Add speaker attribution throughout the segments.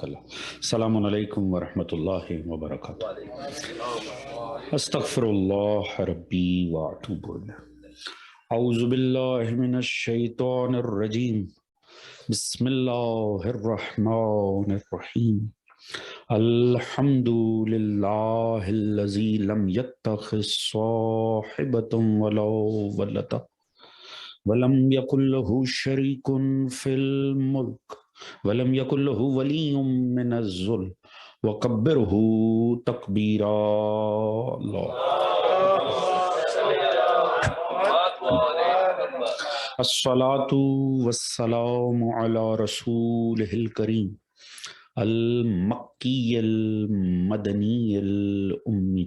Speaker 1: السلام علیکم ورحمۃ اللہ وبرکاتہ۔ استغفراللہ ربی واتوب الیہ۔ اعوذ باللہ من الشیطان الرجیم۔ بسم اللہ الرحمن الرحیم۔ الحمد للہ الذی لم یتخذ صاحبۃ ولا ولدا ولم یکن لہ شریک فی الملک ولم یکن لہ ولی من الذل وکبرہ تکبیرا۔ الصلاۃ والسلام علی رسولہ الکریم المکی المدنی الامی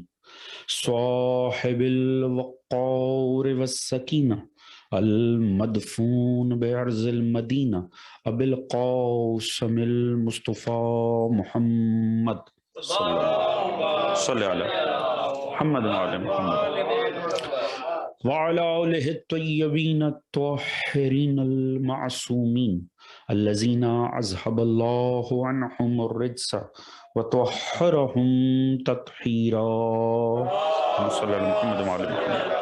Speaker 1: صاحب الوقار والسکینہ المدفون بعرض المدینہ ابی القاسم المصطفیٰ محمد صلی علی محمد وعلی محمد وعلی آلہ الطیبین الطاہرین المعصومین الذین اذھب اللہ عنہم الرجس وطہرہم تطہیرا۔ صلی علی محمد وعلی محمد۔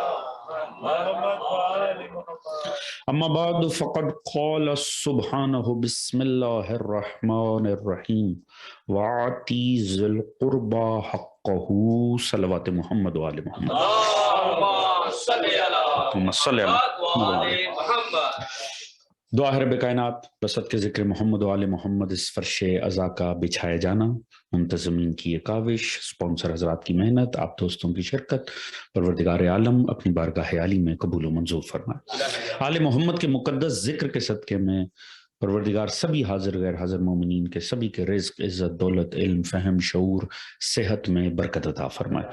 Speaker 1: اما بعد فقد قال سبحانہ بسم اللہ الرحمن الرحیم وآتی ذی القربى حقہ صلوات محمد وآل محمد۔ اللہم صلی علی محمد۔ دعا ہے رب کائنات بسط کے ذکر محمد وآل محمد اس فرش عزا کا بچھایا جانا، منتظمین کی یہ کاوش، اسپانسر حضرات کی محنت، آپ دوستوں کی شرکت، پروردگار عالم اپنی بارگاہ عالی میں قبول و منظور فرمائے۔ آل محمد کے مقدس ذکر کے صدقے میں پروردگار سبھی حاضر غیر حاضر مومنین کے سبھی کے رزق، عزت، دولت، علم، فہم، شعور، صحت میں برکت عطا فرمائے۔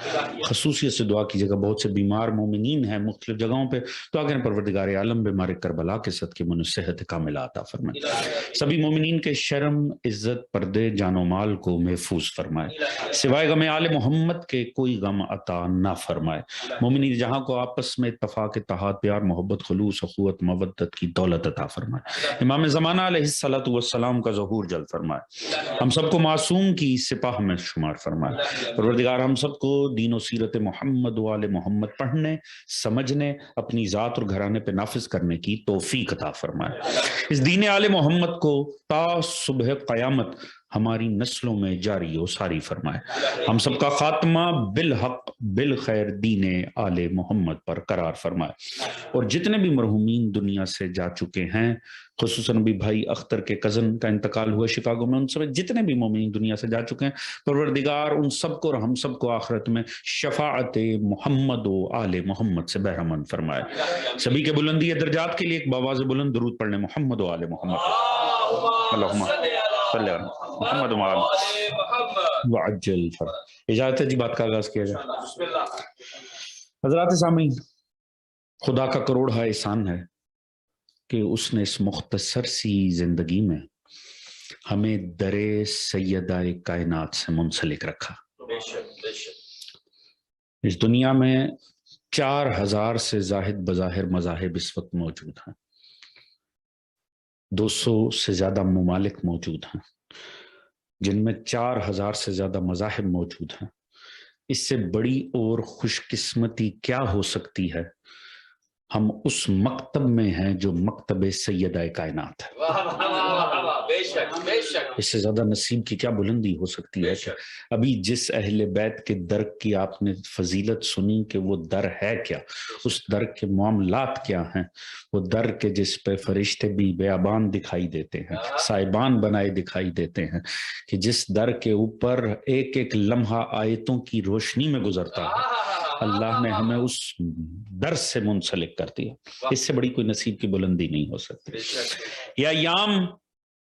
Speaker 1: خصوصیت سے دعا کیجیے گا بہت سے بیمار مومنین ہیں مختلف جگہوں پہ، دعا کریں پروردگار عالم بیمار کربلا کے صدقے میں صحت کاملہ عطا فرمائے۔ سبھی مومنین کے شرم، عزت، پردے، جان و مال کو محفوظ فرمائے۔ سوائے غم آل محمد کے کوئی غم عطا نہ فرمائے۔ مومنین جہاں کو آپس میں اتفاق، اتحاد، پیار، محبت، خلوص، اخوت، مودت کی دولت عطا فرمائے۔ امام زمانہ علیہ الصلوۃ والسلام کا ظہور جلد فرمائے۔ ہم سب کو معصوم کی سپاہ میں شمار فرمائے۔ پروردگار ہم سب کو دین و سیرت محمد و آل محمد پڑھنے، سمجھنے، اپنی ذات اور گھرانے پہ نافذ کرنے کی توفیق عطا فرمائے۔ اس دین آل محمد کو تا صبح قیامت ہماری نسلوں میں جاری و ساری فرمائے۔ ہم سب کا خاتمہ بالحق بالخیر دین آل محمد پر قرار فرمائے۔ اور جتنے بھی مرحومین دنیا سے جا چکے ہیں، خصوصاً بھی بھائی اختر کے کزن کا انتقال ہوا شکاگو میں، ان سب جتنے بھی مومنین دنیا سے جا چکے ہیں، پروردگار ان سب کو اور ہم سب کو آخرت میں شفاعت محمد و آل محمد سے بہرمند فرمائے۔ سبھی کے بلندی درجات کے لیے ایک باواز بلند درود پڑھنے محمد و آل محمد۔ اللہم صلی علی محمد و آل وعجل فرج۔ اجازت ہے جی بات کا آغاز کیا جائے۔ حضرات سامعین، خدا کا کروڑہا احسان ہے کہ اس نے اس مختصر سی زندگی میں ہمیں در سیدہ کائنات سے منسلک رکھا۔ اس دنیا میں 4000 سے زائد بظاہر مذاہب اس وقت موجود ہیں، 200 سے زیادہ ممالک موجود ہیں، جن میں 4000 سے زیادہ مذاہب موجود ہیں۔ اس سے بڑی اور خوش قسمتی کیا ہو سکتی ہے؟ ہم اس مکتب میں ہیں جو مکتب سیدہ کائنات ہے۔ اس سے زیادہ نصیب کی کیا بلندی ہو سکتی ہے کہ ابھی جس اہل بیت کے در کی آپ نے فضیلت سنی کہ وہ در ہے کیا، اس در کے معاملات کیا ہیں، وہ در کے جس پہ فرشتے بھی بیابان دکھائی دیتے ہیں، سائبان بنائے دکھائی دیتے ہیں، کہ جس در کے اوپر ایک ایک لمحہ آیتوں کی روشنی میں گزرتا ہے، اللہ نے ہمیں اس در سے منسلک کر دیا۔ اس سے بڑی کوئی نصیب کی بلندی نہیں ہو سکتی۔ یا ایام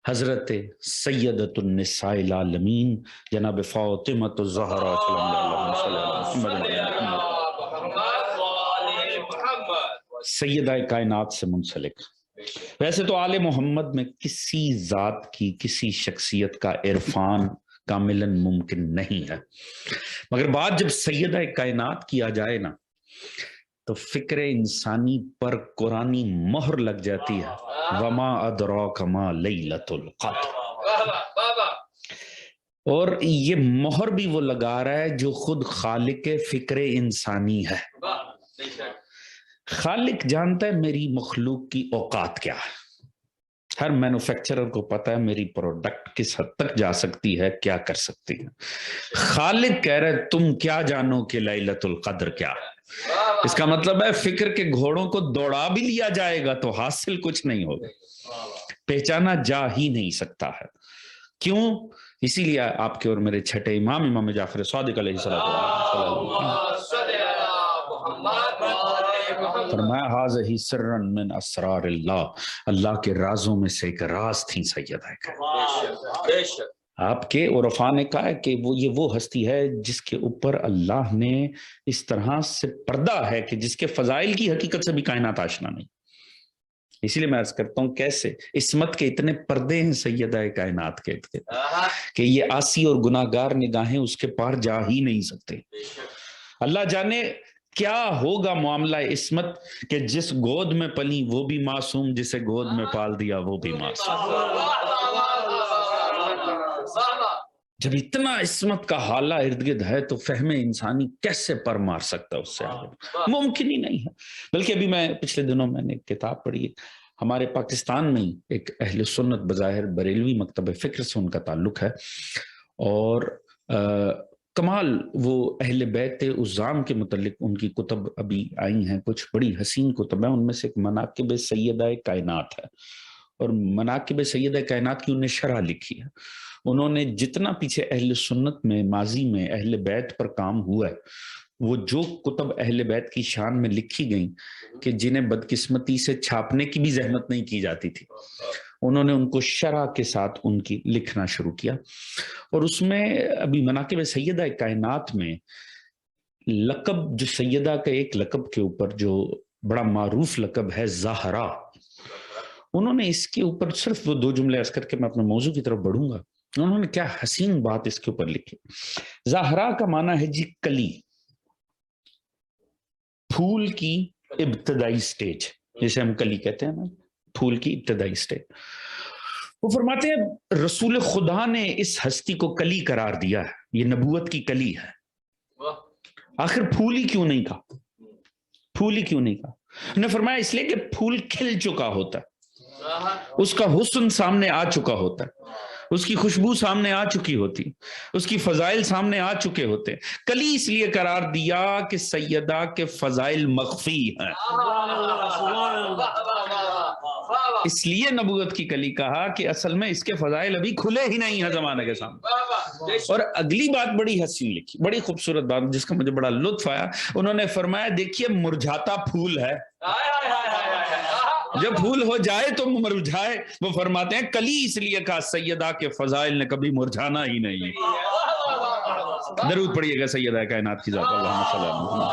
Speaker 1: حضرت سیدۃ النساء العالمین جناب فاطمۃ الزہرا سیدہ کائنات سے منسلک۔ ویسے تو آل محمد میں کسی ذات کی، کسی شخصیت کا عرفان کاملاً ممکن نہیں ہے، مگر بات جب سیدہ کائنات کی آ جائے نا تو فکر انسانی پر قرآنی مہر لگ جاتی ہے۔ وما ادراک ما لیلۃ القدر۔ اور یہ مہر بھی وہ لگا رہا ہے جو خود خالق فکر انسانی ہے. خالق جانتا ہے میری مخلوق کی اوقات کیا ہے. ہر مینوفیکچرر کو پتا ہے میری پروڈکٹ کس حد تک جا سکتی ہے, کیا کر سکتی ہے. خالق کہہ رہے تم کیا جانو کہ لیلۃ القدر کیا ہے. اس کا مطلب ہے فکر کے گھوڑوں کو دوڑا بھی لیا جائے گا تو حاصل کچھ نہیں ہوگا, پہچانا جا ہی نہیں سکتا ہے. کیوں؟ اسی لیے آپ کے اور میرے چھٹے امام, امام جعفر صادق علیہ السلام فرمایا ھذہ سرا من اسرار اللہ, اللہ کے رازوں میں سے ایک راز تھی سیدہ کا. آپ کے عرفاء نے کہا ہے کہ وہ ہستی ہے جس کے اوپر اللہ نے اس طرح سے پردہ ہے کہ جس کے فضائل کی حقیقت سے بھی کائنات آشنا نہیں. اسی لیے میں عرض کرتا ہوں کیسے عصمت کے اتنے پردے ہیں سیدہ کائنات کے کہ یہ آسی اور گناہگار نگاہیں اس کے پار جا ہی نہیں سکتے. اللہ جانے کیا ہوگا معاملہ عصمت کہ جس گود میں پلی وہ بھی معصوم, جسے گود میں پال دیا وہ بھی معصوم. جب اتنا عصمت کا حالہ ارد گرد ہے تو فہم انسانی کیسے پر مار سکتا ہے اس سے آگے؟ ممکن ہی نہیں ہے. بلکہ ابھی میں پچھلے دنوں میں نے ایک کتاب پڑھی, ہمارے پاکستان میں ایک اہل سنت بظاہر بریلوی مکتب فکر سے ان کا تعلق ہے, اور کمال وہ اہل بیت عظام کے متعلق ان کی کتب ابھی آئی ہیں, کچھ بڑی حسین کتب ہیں. ان میں سے ایک مناقب سیدہ کائنات ہے, اور مناقب سیدہ کائنات کی انہیں شرح لکھی ہے. انہوں نے جتنا پیچھے اہل سنت میں ماضی میں اہل بیت پر کام ہوا ہے, وہ جو کتب اہل بیت کی شان میں لکھی گئیں کہ جنہیں بدقسمتی سے چھاپنے کی بھی زحمت نہیں کی جاتی تھی, انہوں نے ان کو شرح کے ساتھ ان کی لکھنا شروع کیا. اور اس میں ابھی مناقب سیدہ کائنات میں لقب, جو سیدہ کا ایک لقب کے اوپر جو بڑا معروف لقب ہے زہرا, انہوں نے اس کے اوپر صرف وہ 2 جملے عرض کر کے میں اپنے موضوع کی طرف بڑھوں گا. انہوں نے کیا حسین بات اس کے اوپر لکھی. زہرا کا معنی ہے جی کلی, پھول کی ابتدائی سٹیج, جسے ہم کلی کہتے ہیں نا, پھول کی ابتدائی سٹیج. وہ فرماتے ہیں رسول خدا نے اس ہستی کو کلی قرار دیا ہے, یہ نبوت کی کلی ہے. آخر پھول ہی کیوں نہیں کہا, پھول ہی کیوں نہیں کہا؟ انہوں نے فرمایا اس لیے کہ پھول کھل چکا ہوتا ہے, اس کا حسن سامنے آ چکا ہوتا ہے, اس کی خوشبو سامنے آ چکی ہوتی, اس کی فضائل سامنے آ چکے ہوتے. کلی اس لیے قرار دیا کہ سیدہ کے فضائل مخفی ہیں, اس لیے نبوت کی کلی کہا کہ اصل میں اس کے فضائل ابھی کھلے ہی نہیں ہیں زمانے کے سامنے. اور اگلی بات بڑی حسین لکھی, بڑی خوبصورت بات جس کا مجھے بڑا لطف آیا. انہوں نے فرمایا دیکھیے مرجھاتا پھول ہے, جب پھول ہو جائے تو مرجھائے. وہ فرماتے ہیں کلی اس لیے کہا سیدہ کے فضائل نے کبھی مرجھانا ہی نہیں. درود پڑھیے گا سیدہ کائنات کی ذات, اللہم صلی اللہ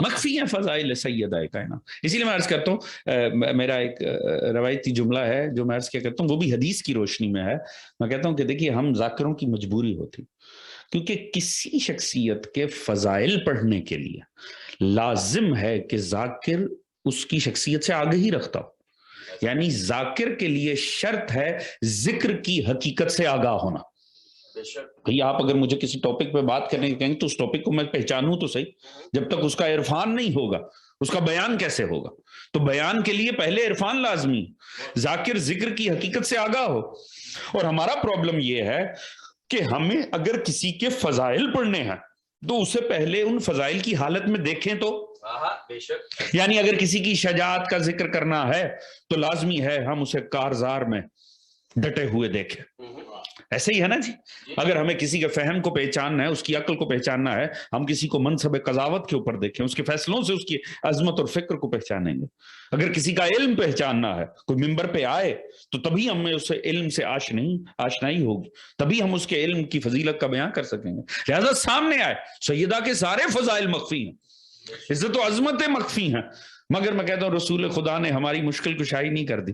Speaker 1: مخفی ہیں فضائل سیدہ کائنات. اسی لیے میں عرض کرتا ہوں, میرا ایک روایتی جملہ ہے جو میں عرض کیا کرتا ہوں, وہ بھی حدیث کی روشنی میں ہے. میں کہتا ہوں کہ دیکھیے ہم ذاکروں کی مجبوری ہوتی, کیونکہ کسی شخصیت کے فضائل پڑھنے کے لیے لازم ہے کہ ذاکر اس کی شخصیت سے آگہی رکھتا ہو. یعنی ذاکر کے لیے شرط ہے ذکر کی حقیقت سے آگاہ ہونا. بھئی آپ اگر مجھے کسی ٹاپک پہ بات کرنے کہیں تو اس ٹاپک کو میں پہچانوں تو صحیح, جب تک اس کا عرفان نہیں ہوگا اس کا بیان کیسے ہوگا؟ تو بیان کے لیے پہلے عرفان لازمی, ذاکر ذکر کی حقیقت سے آگاہ ہو. اور ہمارا پرابلم یہ ہے کہ ہمیں اگر کسی کے فضائل پڑھنے ہیں تو اسے پہلے ان فضائل کی حالت میں دیکھیں تو. یعنی اگر کسی کی شجاعت کا ذکر کرنا ہے تو لازمی ہے ہم اسے کارزار میں ڈٹے ہوئے دیکھیں. ایسے ہی ہے نا جی, اگر ہمیں کسی کے فہم کو پہچاننا ہے, اس کی عقل کو پہچاننا ہے, ہم کسی کو منصب قضاوت کے اوپر دیکھیں, اس کے فیصلوں سے اس کی عظمت اور فکر کو پہچانیں گے. اگر کسی کا علم پہچاننا ہے, کوئی منبر پہ آئے تو تبھی ہمیں اسے علم سے آشنائی ہوگی, تبھی ہم اس کے علم کی فضیلت کا بیان کر سکیں گے. لہذا سامنے آئے, سیدہ کے سارے فضائل مخفی ہیں, عزت و عظمتیں مخفی ہیں, مگر میں کہتا ہوں رسول خدا نے ہماری مشکل کشائی نہیں کر دی.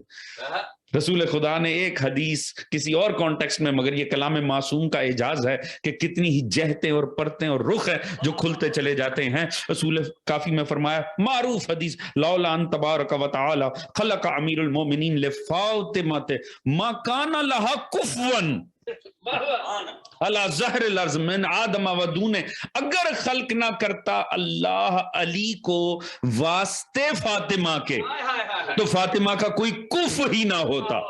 Speaker 1: رسول خدا نے ایک حدیث کسی اور کانٹیکسٹ میں، مگر یہ کلام معصوم کا اعجاز ہے کہ کتنی ہی جہتیں اور پرتیں اور رخ ہیں جو کھلتے چلے جاتے ہیں. رسول کافی میں فرمایا، معروف حدیث، لولا ان تبارک و تعالی خلق امیر المومنین لفاطمہ ما کان لہا کفوا علی ظہر الارض من آدم و دون، اگر خلق نہ کرتا اللہ علی کو واسطے فاطمہ کے تو فاطمہ کا کوئی کف ہی نہ ہوتا،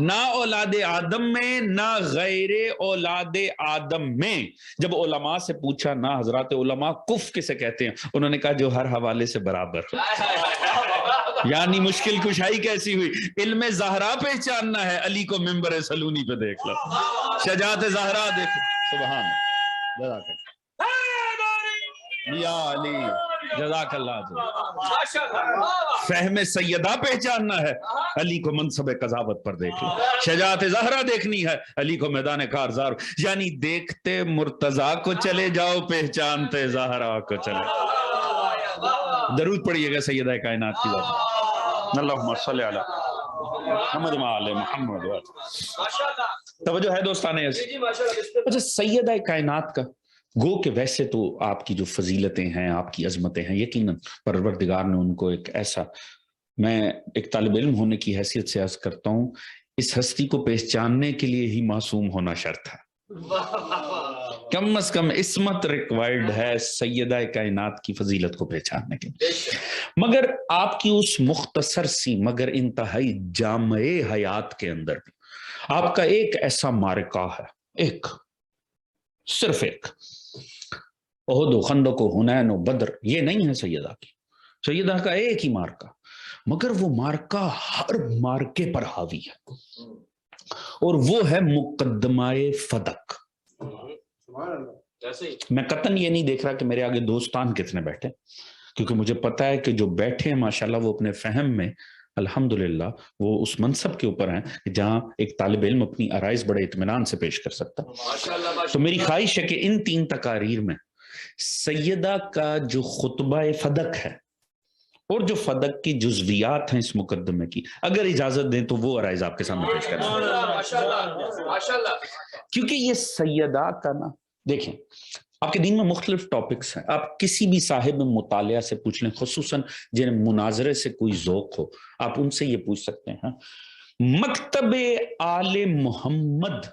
Speaker 1: نہ اولاد آدم میں نہ غیر اولاد آدم میں. جب علماء سے پوچھا نا حضرات علماء کف کسے کہتے ہیں، انہوں نے کہا جو ہر حوالے سے برابر. یعنی مشکل کشائی کیسی ہوئی؟ علم زہرا پہچاننا ہے، علی کو ممبر سلونی پہ دیکھ لو، شجاعت زہرا دیکھو. سبحان جزاک اللہ یا علی، جزاک اللہ. فہم سیدہ پہچاننا ہے، علی کو منصب قضاوت پر دیکھ لو. شجاعت زہرا دیکھنی ہے، علی کو میدان کارزار. یعنی دیکھتے مرتضیٰ کو چلے جاؤ، پہچانتے زہرا کو چلے. درود پڑھیے گا سیدہ کائنات کی ذات. اللہم صلی علی محمد وعلی محمد. توجہ ہے دوستانے. اچھا، سیدہ کائنات کا گو کہ ویسے تو آپ کی جو فضیلتیں ہیں، آپ کی عظمتیں ہیں، یقیناً پروردگار نے ان کو ایک ایسا، میں ایک طالب علم ہونے کی حیثیت سے عرض کرتا ہوں، اس ہستی کو پہچاننے کے لیے ہی معصوم ہونا شرط ہے. کم از کم عصمت ریکوائرڈ ہے سیدہ کائنات کی فضیلت کو پہچاننے کے لیے. مگر آپ کی اس مختصر سی مگر انتہائی جامع حیات کے اندر بھی آپ کا ایک ایسا معرکہ ہے، ایک، صرف ایک، احد و خندق و حنین و بدر، یہ نہیں ہے سیدہ کی. سیدہ کا ایک ہی مارکہ، مگر وہ مارکہ ہر مارکے پر حاوی ہے، اور وہ ہے مقدمہ فدق. میں قطعاً یہ نہیں دیکھ رہا کہ میرے آگے دوستان کتنے بیٹھے، کیونکہ مجھے پتا ہے کہ جو بیٹھے ہیں ماشاءاللہ وہ اپنے فہم میں الحمدللہ وہ اس منصب کے اوپر ہیں جہاں ایک طالب علم اپنی آرائز بڑے اطمینان سے پیش کر سکتا. تو میری خواہش ہے کہ ان 3 تقاریر میں سیدہ کا جو خطبہ فدق ہے اور جو فدق کی جزویات ہیں اس مقدمے کی، اگر اجازت دیں تو وہ آرائز آپ کے سامنے پیش کریں. کیونکہ یہ سیدہ کا نا، دیکھیں آپ کے دین میں مختلف ٹاپکس ہیں، آپ کسی بھی صاحب مطالعہ سے پوچھ لیں، خصوصاً جنہیں مناظرے سے کوئی ذوق ہو، آپ ان سے یہ پوچھ سکتے ہیں مکتب آل محمد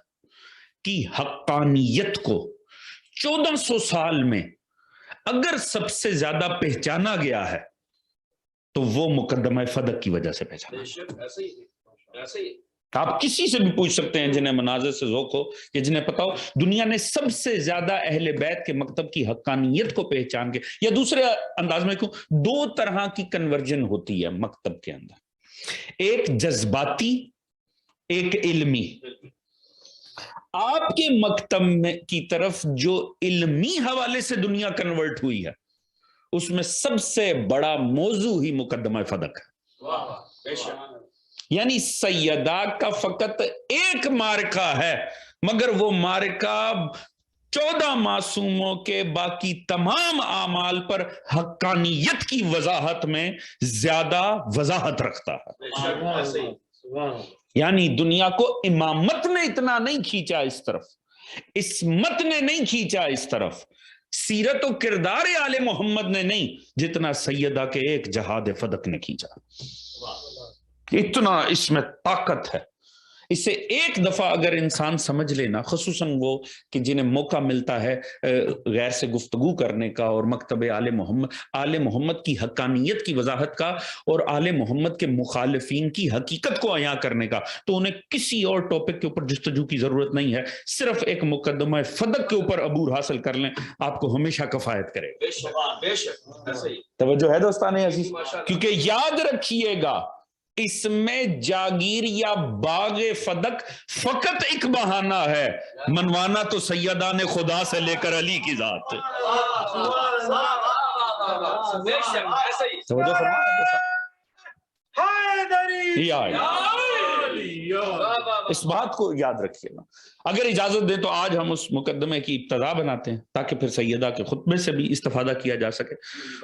Speaker 1: کی حقانیت کو 1400 سال میں اگر سب سے زیادہ پہچانا گیا ہے تو وہ مقدمہ فدق کی وجہ سے پہچانا. آپ کسی سے بھی پوچھ سکتے ہیں جنہیں مناظر سے ذوق ہو یا جنہیں پتا ہو، دنیا نے سب سے زیادہ اہل بیت کے مکتب کی حقانیت کو پہچان کے، یا دوسرے انداز میں کہوں، 2 طرح کی کنورجن ہوتی ہے مکتب کے اندر، ایک جذباتی، ایک علمی. آپ کے مکتب میں کی طرف جو علمی حوالے سے دنیا کنورٹ ہوئی ہے، اس میں سب سے بڑا موضوع ہی مقدمہ فدق ہے. یعنی سیدہ کا فقط ایک معرکہ ہے، مگر وہ معرکہ 14 معصوموں کے باقی تمام اعمال پر حقانیت کی وضاحت میں زیادہ وضاحت رکھتا ہے. یعنی دنیا کو امامت نے اتنا نہیں کھینچا اس طرف، عصمت نے نہیں کھینچا اس طرف، سیرت و کردار آل محمد نے نہیں، جتنا سیدہ کے ایک جہاد فدق نے کھینچا. اتنا اس میں طاقت ہے. اسے ایک دفعہ اگر انسان سمجھ لینا، خصوصاً وہ کہ جنہیں موقع ملتا ہے غیر سے گفتگو کرنے کا اور مکتب آل محمد کی حقانیت کی وضاحت کا اور آل محمد کے مخالفین کی حقیقت کو عیاں کرنے کا، تو انہیں کسی اور ٹاپک کے اوپر جستجو کی ضرورت نہیں ہے. صرف ایک مقدمہ فدق کے اوپر عبور حاصل کر لیں، آپ کو ہمیشہ کفایت کرے. توجہ ہے دوستان عزیز؟ کیونکہ یاد رکھیے گا، اس میں جاگیر یا باغ فدق فقط ایک بہانہ ہے، منوانا تو سیدہ نے خدا سے لے کر علی کی ذات. اس بات کو یاد رکھیے نا. اگر اجازت دیں تو آج ہم اس مقدمے کی ابتدا بناتے ہیں تاکہ پھر سیدہ کے خطبے سے بھی استفادہ کیا جا سکے.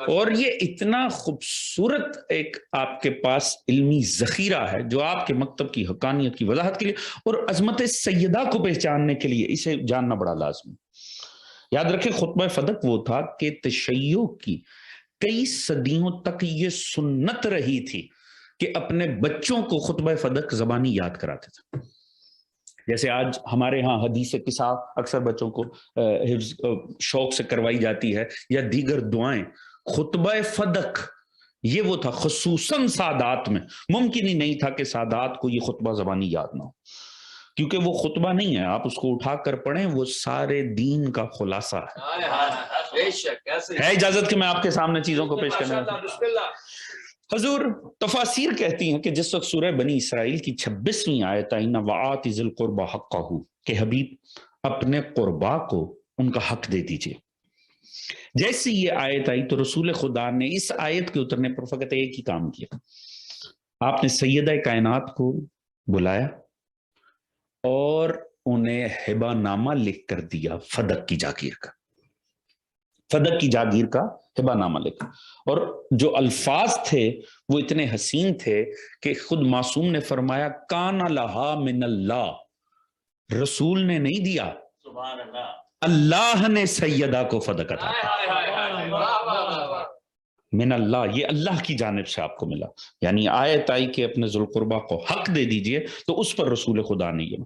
Speaker 1: اور یہ اتنا خوبصورت ایک آپ کے پاس علمی ذخیرہ ہے جو آپ کے مکتب کی حقانیت کی وضاحت کے لیے اور عظمت سیدہ کو پہچاننے کے لیے اسے جاننا بڑا لازمی. یاد رکھیں خطبہ فدق وہ تھا کہ تشیع کی کئی صدیوں تک یہ سنت رہی تھی کہ اپنے بچوں کو خطبہ فدق زبانی یاد کراتے تھے. جیسے آج ہمارے ہاں حدیث قصہ اکثر بچوں کو حفظ شوق سے کروائی جاتی ہے یا دیگر دعائیں. خطبہ فدق یہ وہ تھا خصوصاً سادات میں. ممکن ہی نہیں تھا کہ سادات کو یہ خطبہ زبانی یاد نہ ہو کیونکہ وہ خطبہ نہیں ہے آپ اس کو اٹھا کر پڑھیں وہ سارے دین کا خلاصہ ہے. ہے اجازت کہ میں آپ کے سامنے چیزوں کو پیش کرنے حضور تفاسیر کہتی ہیں کہ جس وقت سورہ بنی اسرائیل کی 26ویں آیت آئی نا وآت ذی القربى حقہ کہ حبیب اپنے قربا کو ان کا حق دے دیجئے. جیسی یہ آیت آئی تو رسول خدا نے اس آیت کے اترنے پر فقط ایک ہی کام کیا. آپ نے سیدہ کائنات کو بلایا اور انہیں ہبہ نامہ لکھ کر دیا فدق کی جاگیر کا. فدق کی جاگیر کا ہبہ نامہ لکھا اور جو الفاظ تھے وہ اتنے حسین تھے کہ خود معصوم نے فرمایا کان لہا من اللہ. رسول نے نہیں دیا سبحان اللہ اللہ نے سیدہ کو فدق عطا کیا. من اللہ یہ اللہ کی جانب سے آپ کو ملا. یعنی آیت آئی کہ اپنے ذوالقربہ کو حق دے دیجئے تو اس پر رسول خدا نے یہ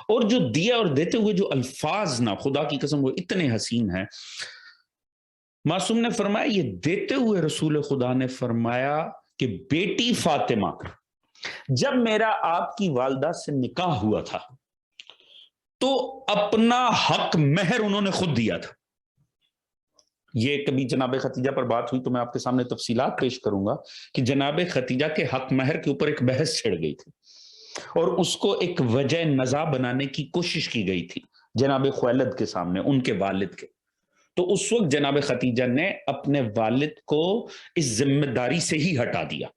Speaker 1: اور جو دیا اور دیتے ہوئے جو الفاظ نا خدا کی قسم وہ اتنے حسین ہیں. معصوم نے فرمایا یہ دیتے ہوئے رسول خدا نے فرمایا کہ بیٹی فاطمہ جب میرا آپ کی والدہ سے نکاح ہوا تھا تو اپنا حق مہر انہوں نے خود دیا تھا. یہ کبھی جناب ختیجہ پر بات ہوئی تو میں آپ کے سامنے تفصیلات پیش کروں گا کہ جناب ختیجہ کے حق مہر کے اوپر ایک بحث چھڑ گئی تھی اور اس کو ایک وجہ نزاع بنانے کی کوشش کی گئی تھی جناب خویلد کے سامنے ان کے والد کے. تو اس وقت جناب ختیجہ نے اپنے والد کو اس ذمہ داری سے ہی ہٹا دیا.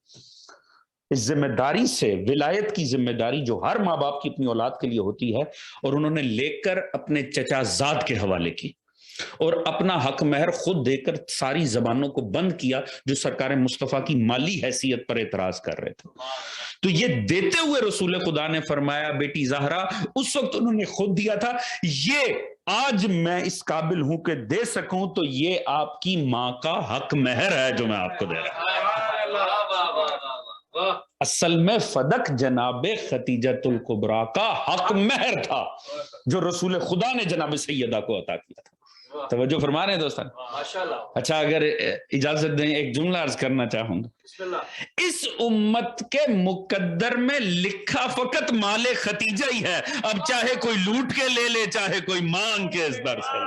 Speaker 1: اس ذمہ داری سے ولایت کی ذمہ داری جو ہر ماں باپ کی اپنی اولاد کے لیے ہوتی ہے اور انہوں نے لے کر اپنے چچا زاد کے حوالے کی اور اپنا حق مہر خود دے کر ساری زبانوں کو بند کیا جو سرکار مصطفیٰ کی مالی حیثیت پر اعتراض کر رہے تھے. تو یہ دیتے ہوئے رسول خدا نے فرمایا بیٹی زہرا اس وقت انہوں نے خود دیا تھا یہ آج میں اس قابل ہوں کہ دے سکوں تو یہ آپ کی ماں کا حق مہر ہے جو میں آپ کو دے رہا ہوں. اصل میں فدق جناب ختیجۃ الکبریٰ کا حق مہر تھا جو رسول خدا نے جناب سیدہ کو عطا کیا تھا. توجہ فرما رہے ہیں دوستان. اچھا اگر اجازت دیں ایک جملہ عرض کرنا چاہوں گا. اس امت کے مقدر میں لکھا فقط مال ختیجہ ہی ہے. اب چاہے کوئی لوٹ کے لے لے چاہے کوئی مانگ کے اس در سے.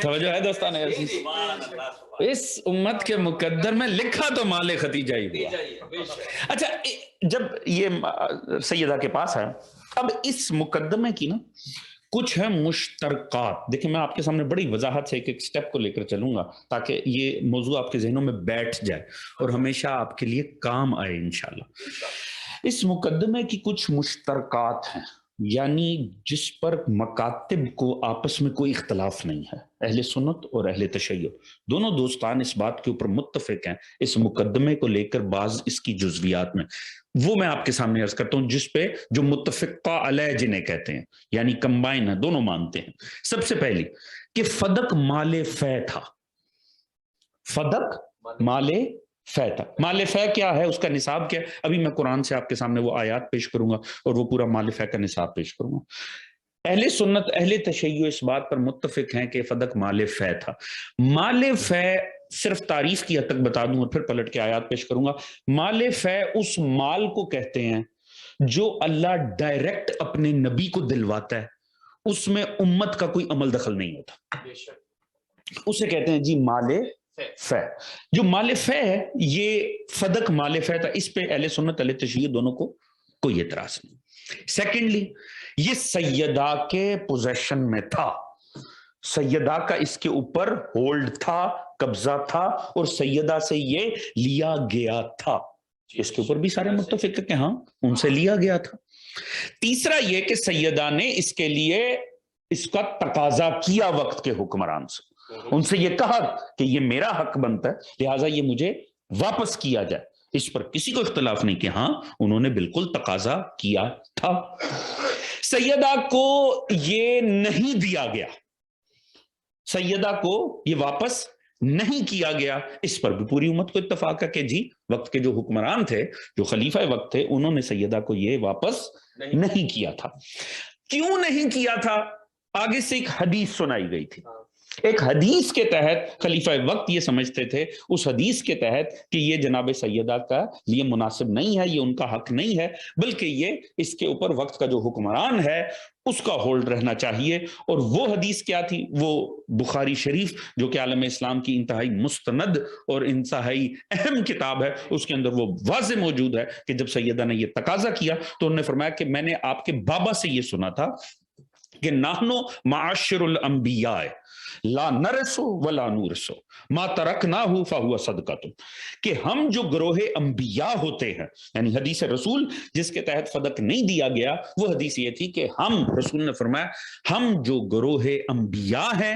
Speaker 1: توجہ ہے دوستان عزیز. اس امت کے مقدر میں لکھا تو مال ختیجہ ہی ہوا. اچھا جب یہ سیدہ کے پاس ہے اب اس مقدمے کی نا کچھ ہے مشترکات. دیکھیں میں آپ کے سامنے بڑی وضاحت سے ایک سٹیپ کو لے کر چلوں گا تاکہ یہ موضوع آپ کے ذہنوں میں بیٹھ جائے اور ہمیشہ آپ کے لیے کام آئے انشاءاللہ. اس مقدمے کی کچھ مشترکات ہیں یعنی جس پر مکاتب کو آپس میں کوئی اختلاف نہیں ہے. اہل سنت اور اہل تشیع دونوں دوستان اس بات کے اوپر متفق ہیں اس مقدمے کو لے کر بعض اس کی جزویات میں وہ میں آپ کے سامنے عرض کرتا ہوں جس پہ جو متفقہ علیہ جنہیں کہتے ہیں یعنی کمبائن ہے دونوں مانتے ہیں. سب سے پہلی کہ فدق مال فے تھا. فدق مال فے تھا. مال فے کیا ہے اس کا نصاب کیا ہے ابھی میں قرآن سے آپ کے سامنے وہ آیات پیش کروں گا اور وہ پورا مال فے کا نصاب پیش کروں گا. اہل سنت اہل تشیع اس بات پر متفق ہیں کہ فدق مال فے تھا. مال فے صرف تعریف کی حد تک بتا دوں اور پھر پلٹ کے آیات پیش کروں گا. مال فے اس مال کو کہتے ہیں جو اللہ ڈائریکٹ اپنے نبی کو دلواتا ہے اس میں امت کا کوئی عمل دخل نہیں ہوتا اسے کہتے ہیں جی مال فے. جو مال فے ہے یہ فدق مال فے تھا. اس پہ اہل سنت اہل تشیع دونوں کو کوئی اعتراض نہیں. سیکنڈلی یہ سیدہ کے پوزیشن میں تھا. سیدہ کا اس کے اوپر ہولڈ تھا قبضہ تھا اور سیدہ سے یہ لیا گیا تھا. اس کے اوپر بھی سارے متفق کہ ہاں ان سے لیا گیا تھا. تیسرا یہ کہ سیدہ نے اس کے لیے اس کا تقاضا کیا وقت کے حکمران سے, ان سے یہ کہا کہ یہ میرا حق بنتا ہے لہٰذا یہ مجھے واپس کیا جائے. اس پر کسی کو اختلاف نہیں کہ ہاں انہوں نے بالکل تقاضا کیا تھا. سیدہ کو یہ نہیں دیا گیا, سیدہ کو یہ واپس نہیں کیا گیا. اس پر بھی پوری امت کو اتفاق ہے کہ جی وقت کے جو حکمران تھے, جو خلیفہ وقت تھے, انہوں نے سیدہ کو یہ واپس نہیں کیا تھا. کیوں نہیں کیا تھا؟ آگے سے ایک حدیث سنائی گئی تھی. ایک حدیث کے تحت خلیفہ وقت یہ سمجھتے تھے, اس حدیث کے تحت, کہ یہ جناب سیدہ کا لیے مناسب نہیں ہے, یہ ان کا حق نہیں ہے, بلکہ یہ اس کے اوپر وقت کا جو حکمران ہے اس کا ہولڈ رہنا چاہیے. اور وہ حدیث کیا تھی؟ وہ بخاری شریف جو کہ عالم اسلام کی انتہائی مستند اور انتہائی اہم کتاب ہے, اس کے اندر وہ واضح موجود ہے کہ جب سیدہ نے یہ تقاضا کیا تو انہوں نے فرمایا کہ میں نے آپ کے بابا سے یہ سنا تھا کہ نحنو معاشر الانبیاء لا نرسو ولا نورسو ما ترکناہو فہو صدقۃ, کہ ہم جو گروہ انبیاء ہوتے ہیں, یعنی حدیث رسول جس کے تحت صدق نہیں دیا گیا, وہ حدیث یہ تھی کہ ہم, رسول نے فرمایا, ہم جو گروہ انبیاء ہیں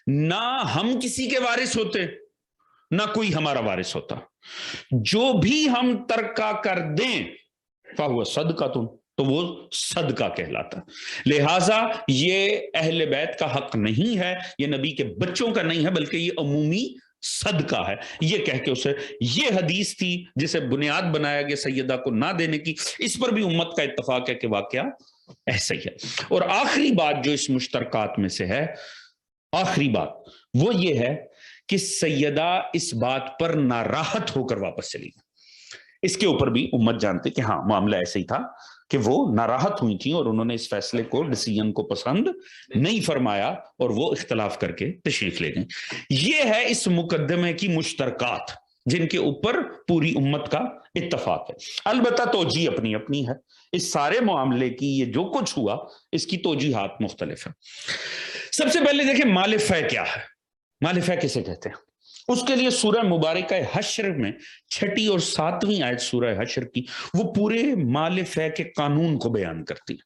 Speaker 1: نہ ہم کسی کے وارث ہوتے نہ کوئی ہمارا وارث ہوتا, جو بھی ہم ترکہ کر دیں فہو صدقۃ, تو وہ صدقہ کہلاتا. لہٰذا یہ اہل بیت کا حق نہیں ہے, یہ نبی کے بچوں کا نہیں ہے, بلکہ یہ عمومی صدقہ ہے. یہ کہہ کے اسے, یہ حدیث تھی جسے بنیاد بنایا گیا سیدہ کو نہ دینے کی. اس پر بھی امت کا اتفاق ہے کہ واقعہ ایسا ہی ہے. اور آخری بات جو اس مشترکات میں سے ہے, آخری بات وہ یہ ہے کہ سیدہ اس بات پر ناراحت ہو کر واپس چلی گئی. اس کے اوپر بھی امت جانتے کہ ہاں معاملہ ایسے ہی تھا کہ وہ ناراحت ہوئی تھیں اور انہوں نے اس فیصلے کو, ڈیسیژن کو پسند نہیں فرمایا اور وہ اختلاف کر کے تشریف لے گئیں. یہ ہے اس مقدمے کی مشترکات جن کے اوپر پوری امت کا اتفاق ہے. البتہ توجیہ اپنی اپنی ہے. اس سارے معاملے کی یہ جو کچھ ہوا اس کی توجیحات مختلف ہیں. سب سے پہلے دیکھیں مال فے کیا ہے, مال فے کسے کہتے ہیں. اس کے لیے سورہ مبارکہ حشر میں 6 اور 7 آیت سورہ حشر کی وہ پورے مال فے کے قانون کو بیان کرتی ہے.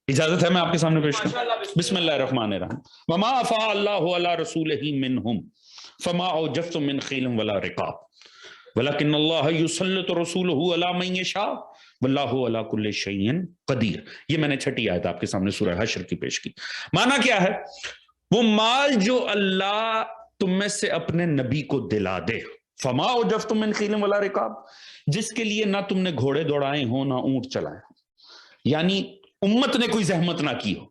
Speaker 1: اجازت ہے میں آپ کے سامنے پیش کروں؟ بسم اللہ الرحمن الرحیم. وما افاء اللہ علی رسولہ منہم فما اوجفتم من خیل ولا رقاب ولکن اللہ یسلط رسولہ علی من یشاء واللہ علی کل شیء قدیر. یہ میں نے 6 آیت آپ کے سامنے سورہ حشر کی پیش کی. معنی کیا ہے؟ وہ مال جو اللہ تم میں سے اپنے نبی کو دلا دے, فما اوجفتم من خیل ولا رقاب, جس کے لیے نہ تم نے گھوڑے دوڑائے ہوں نہ اونٹ چلائے ہوں, یعنی امت نے کوئی زحمت نہ کی ہو.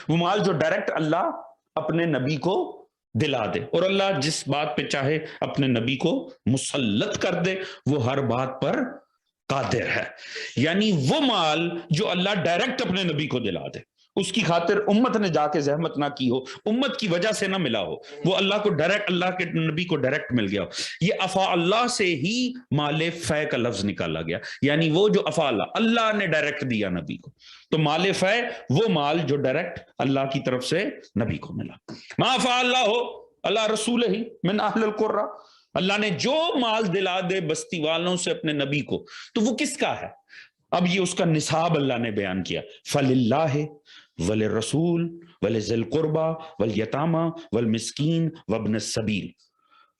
Speaker 1: وہ مال جو ڈائریکٹ اللہ اپنے نبی کو دلا دے, اور اللہ جس بات پہ چاہے اپنے نبی کو مسلط کر دے, وہ ہر بات پر قادر ہے. یعنی وہ مال جو اللہ ڈائریکٹ اپنے نبی کو دلا دے, اس کی خاطر امت نے جا کے زحمت نہ کی ہو, امت کی وجہ سے نہ ملا ہو, وہ اللہ کو ڈائریکٹ, اللہ کے نبی کو ڈائریکٹ مل گیا ہو. یہ افا اللہ سے ہی مال فے کا لفظ نکالا گیا, یعنی وہ جو افا اللہ, اللہ نے ڈائریکٹ دیا نبی کو. تو مال فے وہ مال جو ڈائریکٹ اللہ کی طرف سے نبی کو ملا. ما افا اللہ ہو اللہ رسول ہی من اہل القرى, اللہ نے جو مال دلا دے بستی والوں سے اپنے نبی کو, تو وہ کس کا ہے؟ اب یہ اس کا نصاب اللہ نے بیان کیا. فللہ وللرسول ولذی القربى والیتامى والمسکین وابن السبیل.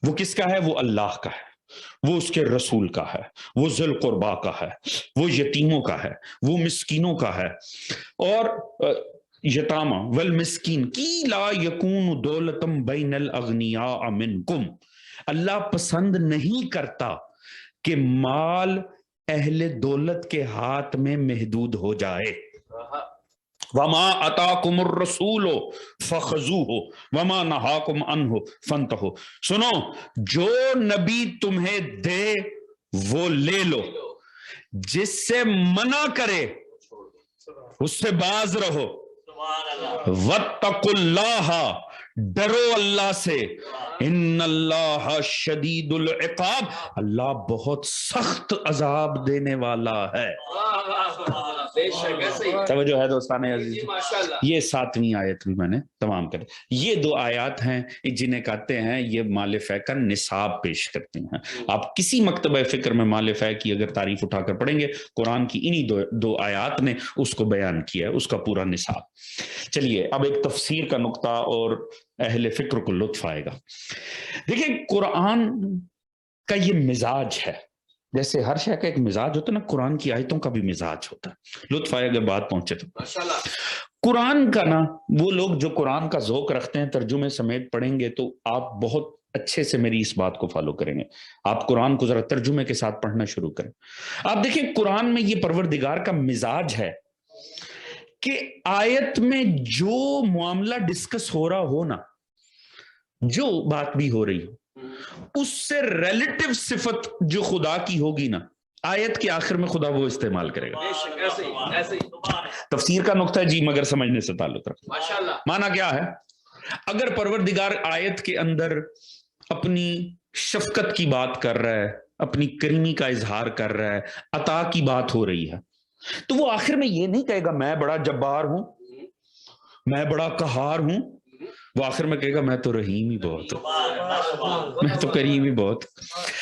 Speaker 1: وہ کس کا ہے؟ وہ اللہ کا ہے, وہ اس کے رسول کا ہے, وہ ذی القربى کا ہے, وہ یتیموں کا ہے, وہ مسکینوں کا ہے. اور یتامى والمسکین کی لا یکون دولۃ بین الاغنیاء منکم, اللہ پسند نہیں کرتا کہ مال اہل دولت کے ہاتھ میں محدود ہو جائے. وما اتاکم الرسول فخذوہ وما نہاکم عنہ فانتہوا. سنو, جو نبی تمہیں دے وہ لے لو, جس سے منع کرے اس سے باز رہو. واتقوا اللہ, ڈرو اللہ سے, ان اللہ شدید العقاب, اللہ بہت سخت عذاب دینے والا ہے. توجہ ہے دوستان عزیز؟ یہ 7ویں آیت میں نے تمام کر یہ 2 آیات ہیں جنہیں کہتے ہیں یہ مال فے کا نصاب پیش کرتے ہیں. آپ کسی مکتبہ فکر میں مال فے کی اگر تعریف اٹھا کر پڑھیں گے قرآن کی انہی 2 آیات نے اس کو بیان کیا ہے، اس کا پورا نصاب. چلیے اب ایک تفسیر کا نقطہ اور اہل فکر کو لطف آئے گا. دیکھیں قرآن کا یہ مزاج ہے، جیسے ہر شے کا ایک مزاج ہوتا ہے نا، قرآن کی آیتوں کا بھی مزاج ہوتا ہے. لطف آئے اگر بات پہنچے تو. قرآن کا نا وہ لوگ جو قرآن کا ذوق رکھتے ہیں ترجمے سمیت پڑھیں گے تو آپ بہت اچھے سے میری اس بات کو فالو کریں گے. آپ قرآن کو ذرا ترجمے کے ساتھ پڑھنا شروع کریں. آپ دیکھیں قرآن میں یہ پروردگار کا مزاج ہے کہ آیت میں جو معاملہ ڈسکس ہو رہا ہو نا، جو بات بھی ہو رہی ہو، اس سے ریلیٹو صفت جو خدا کی ہوگی نا، آیت کے آخر میں خدا وہ استعمال کرے گا. تفسیر کا نقطہ ہے جی، مگر سمجھنے سے تعلق رکھتا ہے. معنی کیا ہے؟ اگر پروردگار آیت کے اندر اپنی شفقت کی بات کر رہا ہے، اپنی کریمی کا اظہار کر رہا ہے، عطا کی بات ہو رہی ہے، تو وہ آخر میں یہ نہیں کہے گا میں بڑا جبار ہوں، میں بڑا قہار ہوں. وہ آخر میں کہے گا میں تو رحیم ہی بہت ہوں، میں تو کریم ہی بہت.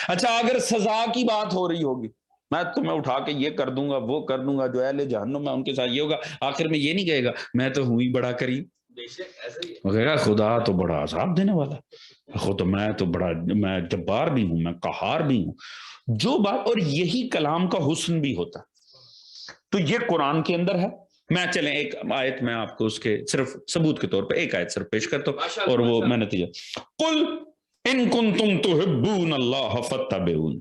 Speaker 1: اچھا اگر سزا کی بات ہو رہی ہوگی، میں تمہیں اٹھا کے یہ کر دوں گا وہ کر دوں گا، جو اہل جہنم میں ان کے ساتھ یہ ہوگا، آخر میں یہ نہیں کہے گا میں تو ہوں ہی بڑا کریم. وہ کہے گا خدا تو بڑا عذاب دینے والا، خود میں تو بڑا، میں جبار بھی ہوں، میں قہار بھی ہوں. جو بات، اور یہی کلام کا حسن بھی ہوتا. تو یہ قرآن کے اندر ہے. میں چلیں ایک آیت میں آپ کو اس کے صرف ثبوت کے طور پہ ایک آیت صرف پیش کرتا ہوں اور وہ میں نتیجہ. قل ان کنتم تحبون اللہ فاتبعون.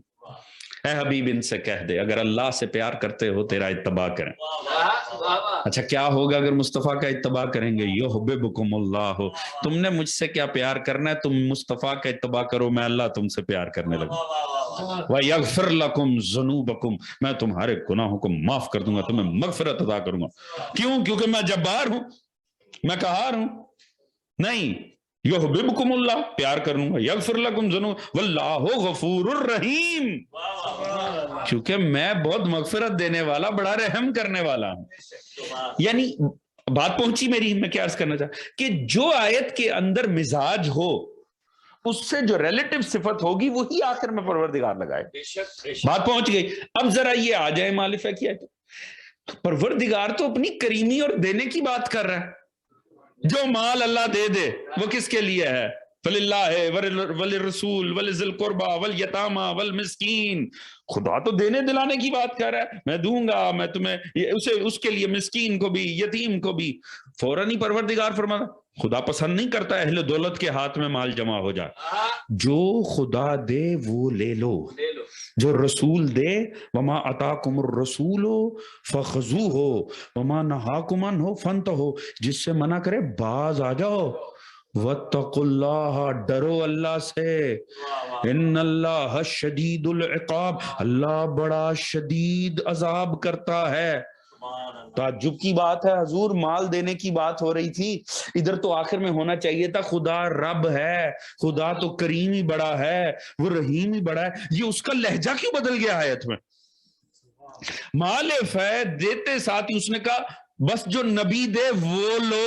Speaker 1: اے حبیب ان سے کہہ دے اگر اللہ سے پیار کرتے ہو تیرا اتباع کریں. اچھا کیا ہوگا اگر مصطفیٰ کا اتباع کریں گے؟ یحببکم اللہ. تم نے مجھ سے کیا پیار کرنا ہے؟ تم مصطفیٰ کا اتباع کرو، میں اللہ تم سے پیار کرنے لگوں. وَيَغْفِرْ لَكُمْ ذُنُوبَكُمْ. میں تمہارے گناہوں کو معاف کر دوں گا، تمہیں مغفرت عطا کروں گا. کیوں؟ کیونکہ میں جبار ہوں، میں قہار ہوں. نہیں، یحببکم اللہ، پیار کروں گا. یغفر لکم ذنوب واللہ غفور الرحیم، کیونکہ میں بہت مغفرت دینے والا، بڑا رحم کرنے والا ہوں. یعنی بات پہنچی میری؟ میں کیا عرض کرنا چاہتا کہ جو آیت کے اندر مزاج ہو اس سے جو ریلیٹو صفت ہوگی وہی آخر میں پروردگار لگائے. بات پہنچ گئی. اب ذرا یہ آ جائے مالفہ کی آیت. پروردگار تو اپنی کریمی اور دینے کی بات کر رہا ہے. جو مال اللہ دے دے وہ کس کے لیے ہے؟ فَلِلَّهِ وَلِلرَّسُولِ وَلِذِي الْقُرْبَى وَالْيَتَامَى وَالْمِسْكِينِ. خدا تو دینے دلانے کی بات کر رہا ہے، میں دوں گا، میں تمہیں اس کے لیے مسکین کو بھی یتیم کو بھی. فوراً ہی پروردگار فرماتا خدا پسند نہیں کرتا اہل دولت کے ہاتھ میں مال جمع ہو جائے. جو خدا دے وہ لے لو، جو رسول دے. وما آتاکم الرسول فخذوہ وما نہاکم عنہ فانتہوا. جس سے منع کرے باز آ جاؤ. واتقوا اللہ، ڈرو اللہ سے. ان اللہ شدید العقاب، اللہ بڑا شدید عذاب کرتا ہے. تعجب کی بات ہے حضور، مال دینے کی بات ہو رہی تھی، ادھر تو آخر میں ہونا چاہیے تھا خدا رب ہے، خدا تو کریم ہی بڑا ہے، وہ رحیم ہی بڑا ہے. یہ اس کا لہجہ کیوں بدل گیا آیت میں؟ مال فے دیتے ساتھ ہی اس نے کہا بس جو نبی دے وہ لو،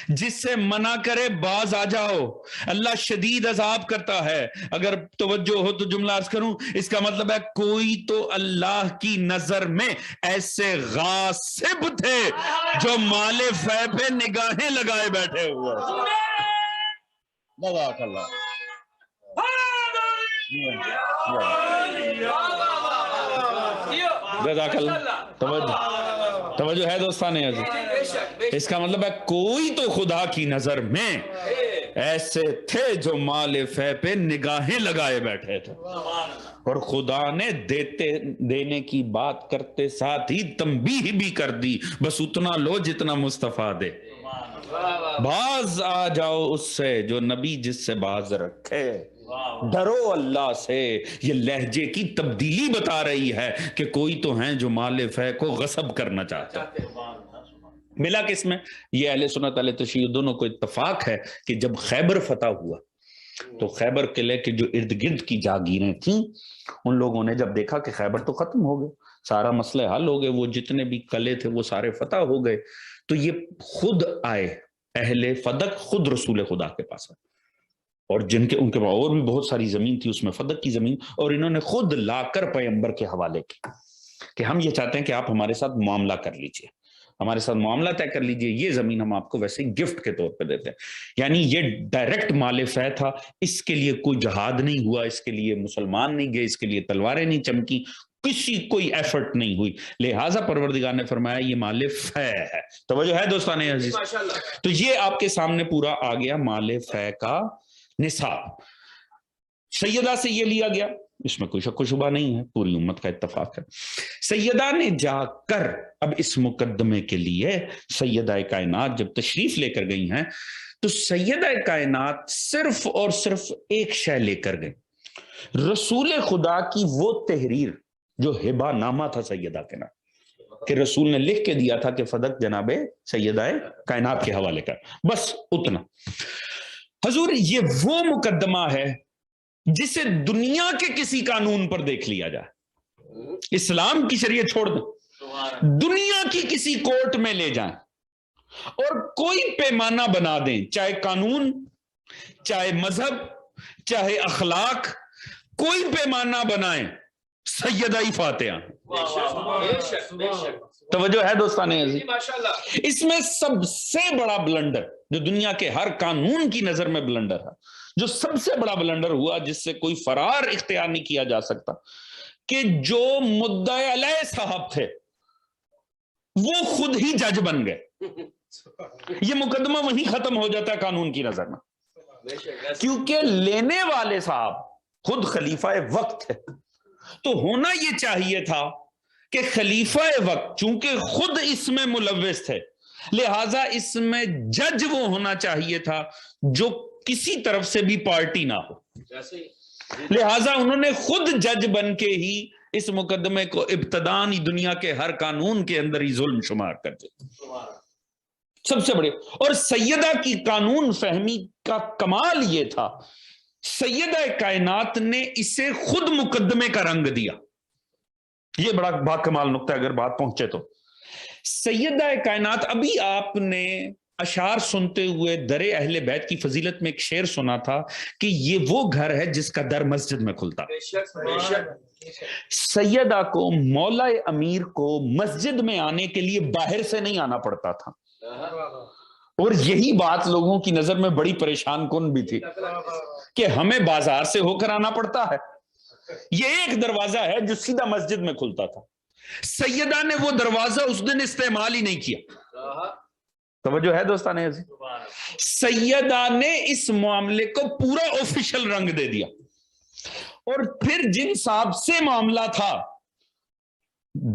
Speaker 1: جس سے منع کرے باز آ جاؤ. اللہ شدید عذاب کرتا ہے. اگر توجہ ہو تو جملہ عرض کروں، اس کا مطلب ہے کوئی تو اللہ کی نظر میں ایسے غاصب تھے جو مال فے پہ نگاہیں لگائے بیٹھے ہوئے. جزاک اللہ. جزاک اللہ. توجہ ہے دوستان عزیز؟ اس کا مطلب ہے کوئی تو خدا کی نظر میں ایسے تھے جو مال فے پہ نگاہیں لگائے بیٹھے تھے، اور خدا نے دینے کی بات کرتے ساتھ ہی تنبیہ بھی کر دی بس اتنا لو جتنا مصطفیٰ دے. باز آ جاؤ اس سے جو نبی جس سے باز رکھے. ڈرو اللہ سے. یہ لہجے کی تبدیلی بتا رہی ہے کہ کوئی تو ہیں جو مال فے کو غصب کرنا چاہتے ہیں. ملا کس میں؟ یہ اہل سنت اہل تشیع دونوں کو اتفاق ہے کہ جب خیبر فتح ہوا تو خیبر قلعے کے جو ارد گرد کی جاگیریں تھیں ان لوگوں نے جب دیکھا کہ خیبر تو ختم ہو گئے, سارا مسئلہ حل ہو گئے, وہ جتنے بھی قلعے تھے وہ سارے فتح ہو گئے, تو یہ خود آئے اہل فدق, خود رسول خدا کے پاس آئے, اور جن کے ان کے پاس اور بھی بہت ساری زمین تھی, اس میں فدق کی زمین, اور انہوں نے خود لا کر پیغمبر کے حوالے کی کہ ہم یہ چاہتے ہیں کہ آپ ہمارے ساتھ معاملہ کر لیجئے, ہمارے ساتھ معاملہ طے کر لیجئے, یہ زمین ہم آپ کو ویسے گفٹ کے طور پہ دیتے ہیں. یعنی یہ ڈائریکٹ مال فہ تھا, اس کے لیے کوئی جہاد نہیں ہوا, اس کے لیے مسلمان نہیں گئے, اس کے لیے تلواریں نہیں چمکی, کسی کوئی ایفرٹ نہیں ہوئی, لہٰذا پروردگار نے فرمایا یہ مال فہ ہے. توجہ ہے دوستان عزیز؟ تو یہ آپ کے سامنے پورا آ گیا مال فہ کا نصاب. سیدہ سے یہ لیا گیا, اس میں کوئی شک و شبہ نہیں ہے, پوری امت کا اتفاق ہے. سیدہ نے جا کر اب اس مقدمے کے لیے سیدہ کائنات جب تشریف لے کر گئی ہیں تو سیدہ کائنات صرف اور صرف ایک شے لے کر گئی, رسول خدا کی وہ تحریر جو ہبہ نامہ تھا سیدہ کے نام, کہ رسول نے لکھ کے دیا تھا کہ فدق جناب سیدہ کائنات کے حوالے کر, بس اتنا. حضور یہ وہ مقدمہ ہے جسے دنیا کے کسی قانون پر دیکھ لیا جائے, اسلام کی شریعت چھوڑ دیں, دنیا کی کسی کورٹ میں لے جائیں اور کوئی پیمانہ بنا دیں, چاہے قانون, چاہے مذہب, چاہے اخلاق, کوئی پیمانہ بنائیں, سیدہ فاتحہ. توجہ ہے دوستان عزیز؟ اس میں سب سے بڑا بلنڈر جو دنیا کے ہر قانون کی نظر میں بلنڈر ہے, جو سب سے بڑا بلنڈر ہوا جس سے کوئی فرار اختیار نہیں کیا جا سکتا, کہ جو مدعی علیہ صاحب تھے وہ خود ہی جج بن گئے. یہ مقدمہ وہیں ختم ہو جاتا ہے قانون کی نظر میں, کیونکہ لینے والے صاحب خود خلیفہ وقت تھے. تو ہونا یہ چاہیے تھا کہ خلیفہ وقت چونکہ خود اس میں ملوث تھے, لہٰذا اس میں جج وہ ہونا چاہیے تھا جو کسی طرف سے بھی پارٹی نہ ہو, لہٰذا انہوں نے خود جج بن کے ہی اس مقدمے کو ابتدائی دنیا کے ہر قانون کے اندر ہی ظلم شمار کر دیا. سب سے بڑے, اور سیدہ کی قانون فہمی کا کمال یہ تھا, سیدہ کائنات نے اسے خود مقدمے کا رنگ دیا. یہ بڑا باکمال نقطہ اگر بات پہنچے تو. سیدہ کائنات, ابھی آپ نے اشعار سنتے ہوئے در اہل بیت کی فضیلت میں ایک شعر سنا تھا کہ یہ وہ گھر ہے جس کا در مسجد میں کھلتا. سیدہ کو, مولا امیر کو مسجد میں آنے کے لیے باہر سے نہیں آنا پڑتا تھا, اور یہی بات لوگوں کی نظر میں بڑی پریشان کن بھی تھی کہ ہمیں بازار سے ہو کر آنا پڑتا ہے. یہ ایک دروازہ ہے جو سیدھا مسجد میں کھلتا تھا, سیدہ نے وہ دروازہ اس دن استعمال ہی نہیں کیا. توجہ ہے دوستان عزیز؟ سیدہ نے اس معاملے کو پورا آفیشل رنگ دے دیا, اور پھر جن صاحب سے معاملہ تھا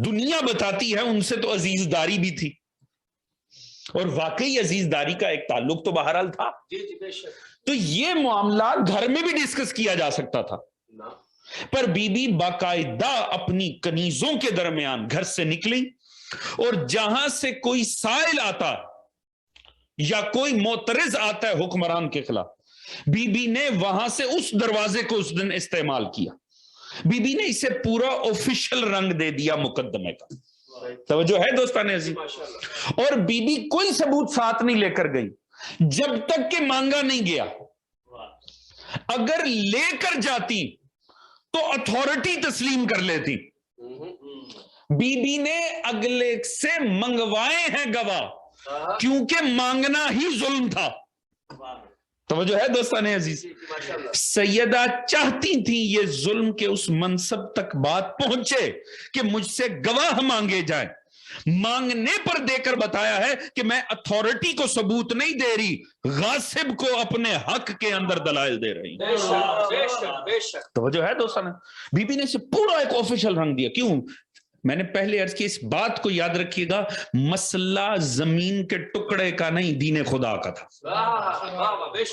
Speaker 1: دنیا بتاتی ہے ان سے تو عزیز داری بھی تھی, اور واقعی عزیز داری کا ایک تعلق تو بہرحال تھا. تو یہ معاملہ گھر میں بھی ڈسکس کیا جا سکتا تھا, پر بی بی باقاعدہ اپنی کنیزوں کے درمیان گھر سے نکلی, اور جہاں سے کوئی سائل آتا یا کوئی معترض آتا ہے حکمران کے خلاف, بی بی نے وہاں سے اس دروازے کو اس دن استعمال کیا. بی بی نے اسے پورا آفیشل رنگ دے دیا مقدمے کا. توجہ ہے دوستان عزیز؟ اور بی بی کوئی ثبوت ساتھ نہیں لے کر گئی جب تک کہ مانگا نہیں گیا. اگر لے کر جاتی تو اتھارٹی تسلیم کر لیتی. بی بی نے اگلے سے منگوائے ہیں گواہ, کیونکہ مانگنا ہی ظلم تھا. توجہ ہے دوستان عزیز؟ سیدہ چاہتی تھی یہ ظلم کے اس منصب تک بات پہنچے کہ مجھ سے گواہ مانگے جائیں. مانگنے پر دے کر بتایا ہے کہ میں اتھارٹی کو ثبوت نہیں دے رہی, غاصب کو اپنے حق کے اندر دلائل دے رہی. توجہ ہے دوستان؟ بی بی نے اسے پورا ایک آفیشل رنگ دیا. کیوں؟ میں نے پہلے عرض کی، اس بات کو یاد رکھیے گا، مسئلہ زمین کے ٹکڑے کا نہیں، دین خدا کا تھا۔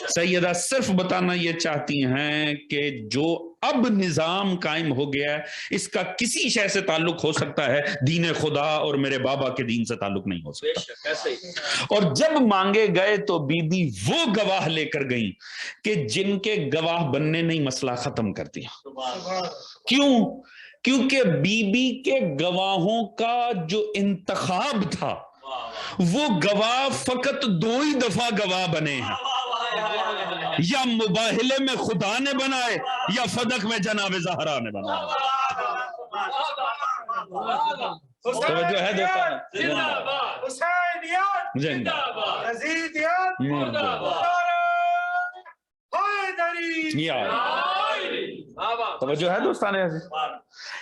Speaker 1: سیدہ صرف بتانا یہ چاہتی ہیں کہ جو اب نظام قائم ہو گیا ہے اس کا کسی شے سے تعلق ہو سکتا ہے، دین خدا اور میرے بابا کے دین سے تعلق نہیں ہو سکتا۔ اور جب مانگے گئے تو بی بی وہ گواہ لے کر گئیں کہ جن کے گواہ بننے نہیں مسئلہ ختم کر دیا۔ کیوں؟ کیونکہ بی بی کے گواہوں کا جو انتخاب تھا وہ گواہ فقط 2 ہی دفعہ گواہ بنے ہیں، یا مباہلے میں خدا نے بنائے یا فدق میں جناب زہرا نے بنائے۔ توجہ ہے دوستان؟ توجہ ہے دوستان؟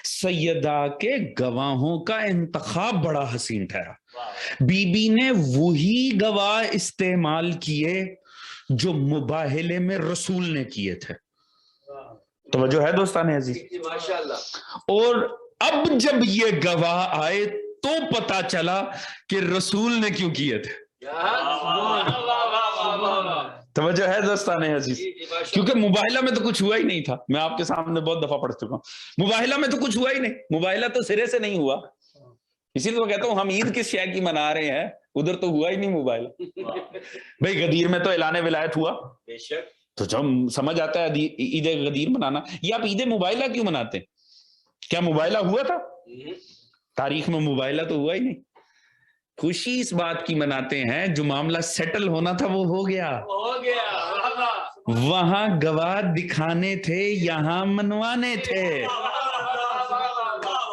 Speaker 1: سیدہ کے گواہوں کا انتخاب بڑا حسین ٹھہرا، بی بی نے وہی گواہ استعمال کیے جو مباہلے میں رسول نے کیے تھے۔ توجہ ہے دوستان عزیز؟ اور اب جب یہ گواہ آئے تو پتا چلا کہ رسول نے کیوں کیے تھے۔ توجہ ہے دوستان عزیز؟ کیونکہ مباہلہ میں تو کچھ ہوا ہی نہیں تھا، میں آپ کے سامنے بہت دفعہ پڑھ چکا ہوں، مباہلہ میں تو کچھ ہوا ہی نہیں، مباہلہ تو سرے سے نہیں ہوا۔ اسی لیے میں کہتا ہوں ہم عید کس شے کی منا رہے ہیں، ادھر تو ہوا ہی نہیں مباہلہ۔ بھئی غدیر میں تو اعلان ولایت ہوا، تو جب سمجھ آتا ہے عید غدیر منانا، یہ آپ عید مباہلہ کیوں مناتے ہیں؟ کیا مباہلہ ہوا تھا؟ تاریخ میں مباہلہ تو ہوا ہی نہیں۔ خوشی اس بات کی مناتے ہیں جو معاملہ سیٹل ہونا تھا وہ ہو گیا، وہاں گواہ دکھانے تھے، یہاں منوانے تھے۔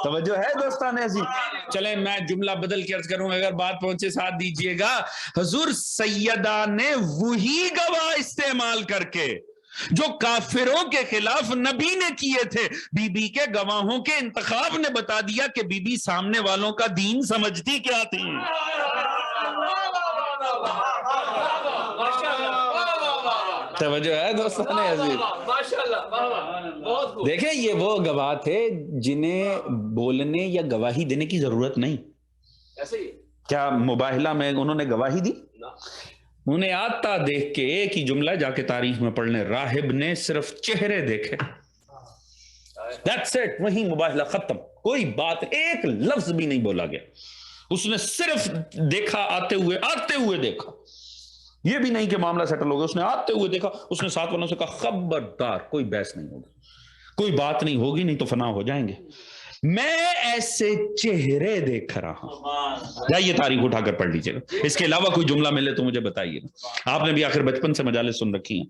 Speaker 1: توجہ ہے دوستان عزیز؟ چلیں میں جملہ بدل کے عرض کروں، اگر بات پہنچے ساتھ دیجئے گا۔ حضور سیدہ نے وہی گواہ استعمال کر کے جو کافروں کے خلاف نبی نے کیے تھے، بی بی کے گواہوں کے انتخاب نے بتا دیا کہ بی بی سامنے والوں کا دین سمجھتی کیا تھی۔ توجہ ہے دوستان عزیز؟ دیکھیں یہ وہ گواہ تھے جنہیں بولنے یا گواہی دینے کی ضرورت نہیں۔ کیا مباہلہ میں انہوں نے گواہی دی؟ انہیں آتا دیکھ کے ایک ہی جملہ جا کے تاریخ میں پڑھنے، راہب نے صرف چہرے دیکھے، that's it، وہی مباہلہ ختم، کوئی بات ایک لفظ بھی نہیں بولا گیا، اس نے صرف دیکھا، آتے ہوئے دیکھا، یہ بھی نہیں کہ معاملہ سیٹل ہو گیا، اس نے آتے ہوئے دیکھا، اس نے ساتھ والوں سے کہا خبردار کوئی بحث نہیں ہوگی، کوئی بات نہیں ہوگی، نہیں تو فنا ہو جائیں گے، میں ایسے چہرے دیکھ رہا ہوں۔ یا یہ تاریخ اٹھا کر پڑھ لیجئے گا، اس کے علاوہ کوئی جملہ ملے تو مجھے بتائیے گا، آپ نے بھی آخر بچپن سے مجالس سن رکھی ہیں۔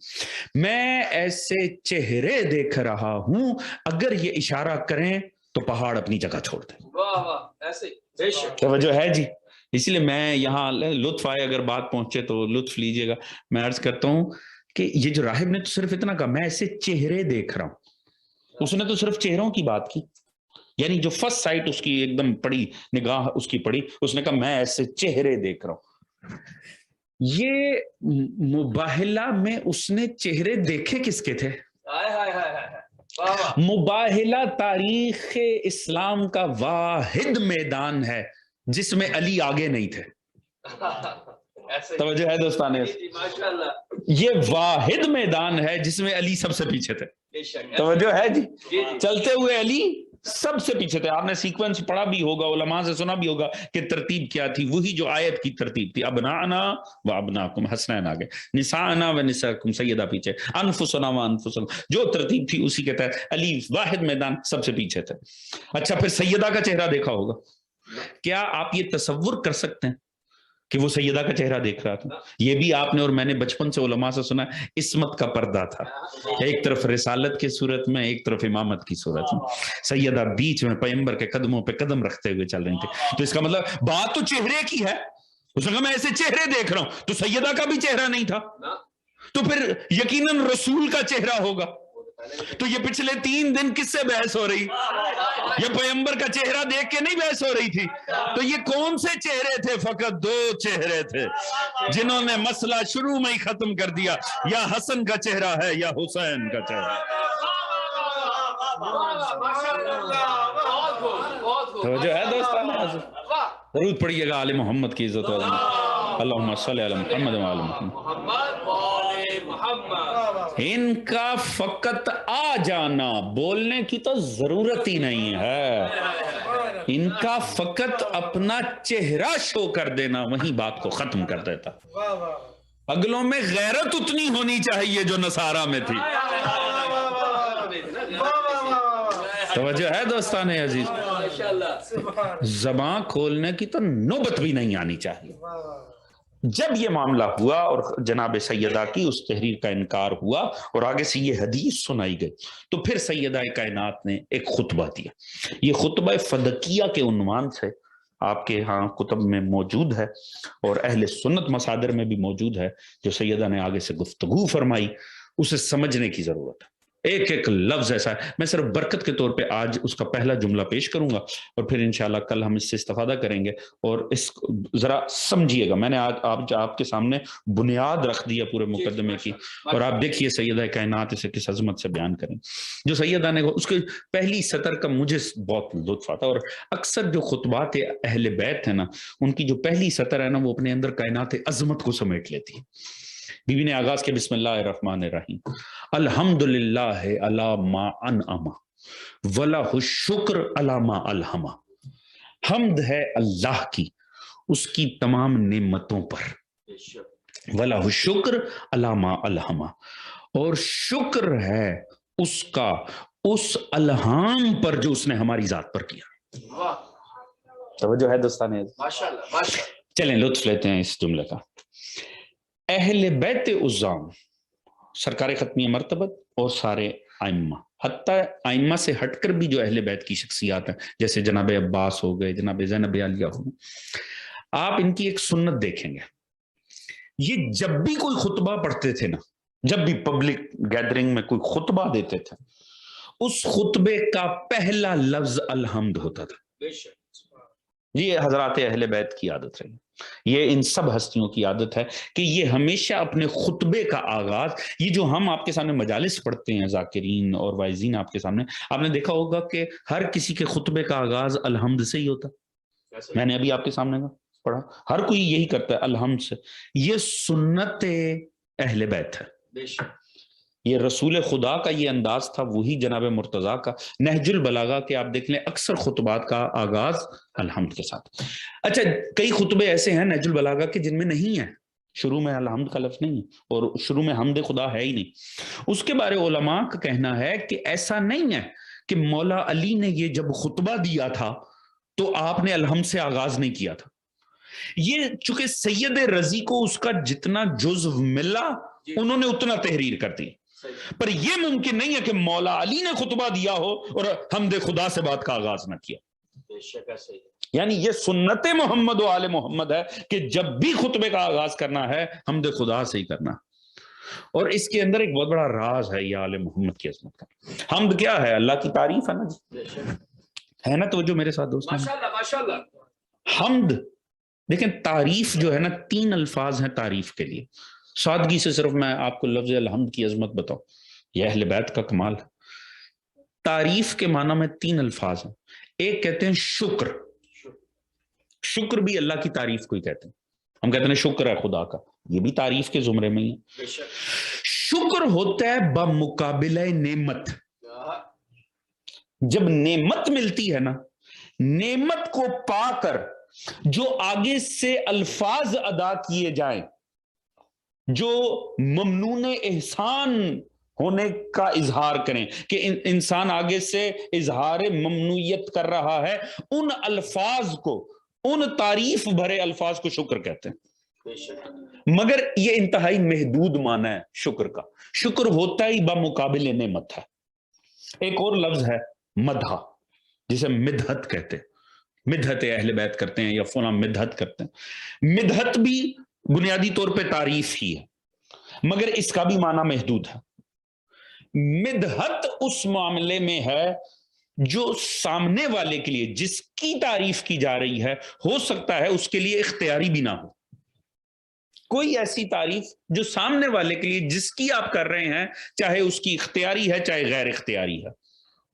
Speaker 1: میں ایسے چہرے دیکھ رہا ہوں، اگر یہ اشارہ کریں تو پہاڑ اپنی جگہ چھوڑ دیں۔ توجہ ہے جی؟ اس لیے میں یہاں لطف آئے، اگر بات پہنچے تو لطف لیجئے گا، میں عرض کرتا ہوں کہ یہ جو راہب نے تو صرف اتنا کہا میں ایسے چہرے دیکھ رہا ہوں، اس نے تو صرف چہروں کی بات کی، یعنی جو فرسٹ سائٹ اس کی ایک دم پڑی، نگاہ اس کی پڑی، اس نے کہا میں ایسے چہرے دیکھ رہا ہوں۔ یہ مباہلہ میں اس نے چہرے دیکھے کس کے تھے؟ مباہلہ تاریخ اسلام کا واحد میدان ہے جس میں علی آگے نہیں تھے۔ توجہ ہے دوستان؟ یہ واحد میدان ہے جس میں علی سب سے پیچھے تھے۔ توجہ ہے جی؟ چلتے ہوئے علی سب سے پیچھے تھے۔ آپ نے سیکوینس پڑھا بھی ہوگا، علماء سے سنا بھی ہوگا کہ ترتیب کیا تھی، وہی جو آیت کی ترتیب تھی، ابناءنا و ابناکم، حسنین آگے، نساءنا و نساءکم، سیدہ پیچھے، انفسنا و انفسکم، جو ترتیب تھی اسی کے تحت علی واحد میدان سب سے پیچھے تھے۔ اچھا پھر سیدہ کا چہرہ دیکھا ہوگا، کیا آپ یہ تصور کر سکتے ہیں کہ وہ سیدہ کا چہرہ دیکھ رہا تھا؟ یہ بھی آپ نے اور میں نے بچپن سے علماء سے سنا، عصمت کا پردہ تھا، ایک طرف رسالت کی صورت میں، ایک طرف امامت کی صورت میں، سیدہ بیچ میں پیغمبر کے قدموں پہ قدم رکھتے ہوئے چل رہی تھی۔ تو اس کا مطلب بات تو چہرے کی ہے، اس نے کہا میں ایسے چہرے دیکھ رہا ہوں، تو سیدہ کا بھی چہرہ نہیں تھا، تو پھر یقیناً رسول کا چہرہ ہوگا۔ تو یہ پچھلے 3 دن کس سے بحث ہو رہی؟ یہ پیغمبر کا چہرہ دیکھ کے نہیں بحث ہو رہی تھی، تو یہ کون سے چہرے تھے؟ فقط 2 چہرے تھے جنہوں نے مسئلہ شروع میں ہی ختم کر دیا، یا حسن کا چہرہ ہے یا حسین کا چہرہ۔ توجہ ہے دوستان عزیز؟ درود پڑھیے گا آل محمد کی عزت و عظمت. اللہم صلی علی محمد و آل محمد. ان کا فقط آ جانا بولنے کی تو ضرورت ہی نہیں ہے، ان کا فقط اپنا چہرہ شو کر دینا وہی بات کو ختم کر دیتا. اگلوں میں غیرت اتنی ہونی چاہیے جو نصارہ میں تھی. توجہ ہے دوستان عزیز؟ زبان کھولنے کی تو نوبت بھی نہیں آنی چاہیے. جب یہ معاملہ ہوا اور جناب سیدہ کی اس تحریر کا انکار ہوا اور آگے سے یہ حدیث سنائی گئی، تو پھر سیدہ کائنات نے ایک خطبہ دیا. یہ خطبہ فدقیہ کے عنوان سے آپ کے ہاں کتب میں موجود ہے اور اہل سنت مصادر میں بھی موجود ہے. جو سیدہ نے آگے سے گفتگو فرمائی اسے سمجھنے کی ضرورت ہے. ایک ایک لفظ ایسا ہے. میں صرف برکت کے طور پہ آج اس کا پہلا جملہ پیش کروں گا اور پھر انشاءاللہ کل ہم اس سے استفادہ کریں گے. اور اس ذرا سمجھیے گا، میں نے آج آپ کے سامنے بنیاد رکھ دیا پورے مقدمے کی، اور آپ دیکھیے سیدہ کائنات اسے کس عظمت سے بیان کریں. جو سیدہ نے اس کے پہلی سطر کا مجھے بہت لطف آتا، اور اکثر جو خطبات اہل بیت ہیں نا، ان کی جو پہلی سطر ہے نا، وہ اپنے اندر کائنات عظمت کو سمیٹ لیتی ہے. بی بی نے آغاز کیا بسم اللہ الرحمن الرحیم، الحمدللہ علی ما انعم ولہ الشکر علی ما الہم. حمد ہے اللہ کی اس کی تمام نعمتوں پر، ولہ الشکر علی ما الہم، اور شکر ہے اس کا اس الہام پر جو اس نے ہماری ذات پر کیا. توجہ ہے دوستان؟ چلیں لطف لیتے ہیں اس جملے کا. اہل بیت عظام سرکار ختمی مرتبت اور سارے ائمہ، حتیٰ ائمہ سے ہٹ کر بھی جو اہل بیت کی شخصیات ہیں جیسے جناب عباس ہو گئے، جناب زینب عالیہ ہو گئے، آپ ان کی ایک سنت دیکھیں گے. یہ جب بھی کوئی خطبہ پڑھتے تھے نا، جب بھی پبلک گیدرنگ میں کوئی خطبہ دیتے تھے، اس خطبے کا پہلا لفظ الحمد ہوتا تھا. یہ حضرات اہل بیت کی عادت رہی، یہ ان سب ہستیوں کی عادت ہے کہ یہ ہمیشہ اپنے خطبے کا آغاز، یہ جو ہم آپ کے سامنے مجالس پڑھتے ہیں ذاکرین اور واعظین آپ کے سامنے، آپ نے دیکھا ہوگا کہ ہر کسی کے خطبے کا آغاز الحمد سے ہی ہوتا. میں نے ابھی آپ کے سامنے پڑھا، ہر کوئی یہی کرتا ہے الحمد سے. یہ سنت اہل بیت ہے. یہ رسول خدا کا یہ انداز تھا، وہی جناب مرتضیٰ کا. نہج البلاغہ کے آپ دیکھ لیں اکثر خطبات کا آغاز الحمد کے ساتھ. اچھا، کئی خطبے ایسے ہیں نہج البلاغہ کے جن میں نہیں ہے، شروع میں الحمد کا لفظ نہیں ہے اور شروع میں حمد خدا ہے ہی نہیں. اس کے بارے علماء کا کہنا ہے کہ ایسا نہیں ہے کہ مولا علی نے یہ جب خطبہ دیا تھا تو آپ نے الحمد سے آغاز نہیں کیا تھا. یہ چونکہ سید رضی کو اس کا جتنا جزو ملا انہوں نے اتنا تحریر کر دی، پر یہ ممکن نہیں ہے کہ مولا علی نے خطبہ دیا ہو اور حمد خدا سے بات کا آغاز نہ کیا. یعنی یہ سنت محمد و آل محمد ہے کہ جب بھی خطبے کا آغاز کرنا ہے حمد خدا سے ہی کرنا. اور اس کے اندر ایک بہت بڑا راز ہے یہ آل محمد کی عظمت کا. حمد کیا ہے؟ اللہ کی تعریف ہے نا جی، ہے نا؟ تو جو میرے ساتھ دوست ماشاءاللہ. حمد لیکن تعریف جو ہے نا، 3 الفاظ ہیں تعریف کے لیے. سادگی سے صرف میں آپ کو لفظ الحمد کی عظمت بتاؤں، یہ اہل بیت کا کمال ہے. تعریف کے معنی میں 3 الفاظ ہیں. ایک کہتے ہیں شکر، شکر بھی اللہ کی تعریف کو ہی کہتے ہیں. ہم کہتے ہیں شکر ہے خدا کا، یہ بھی تعریف کے زمرے میں ہی ہے. شکر ہوتا ہے بمقابلہ نعمت. جب نعمت ملتی ہے نا، نعمت کو پا کر جو آگے سے الفاظ ادا کیے جائیں جو ممنون احسان ہونے کا اظہار کریں کہ انسان آگے سے اظہار ممنوعیت کر رہا ہے، ان الفاظ کو، ان تعریف بھرے الفاظ کو شکر کہتے ہیں. مگر یہ انتہائی محدود معنی ہے شکر کا. شکر ہوتا ہی بمقابل نعمت ہے. ایک اور لفظ ہے مدح، جسے مدحت کہتے ہیں. مدحت اہل بیت کرتے ہیں یا فلاں مدحت کرتے ہیں. مدحت بھی بنیادی طور پہ تعریف ہی ہے، مگر اس کا بھی معنی محدود ہے. مدحت اس معاملے میں ہے جو سامنے والے کے لیے جس کی تعریف کی جا رہی ہے، ہو سکتا ہے اس کے لیے اختیاری بھی نہ ہو. کوئی ایسی تعریف جو سامنے والے کے لیے جس کی آپ کر رہے ہیں، چاہے اس کی اختیاری ہے چاہے غیر اختیاری ہے،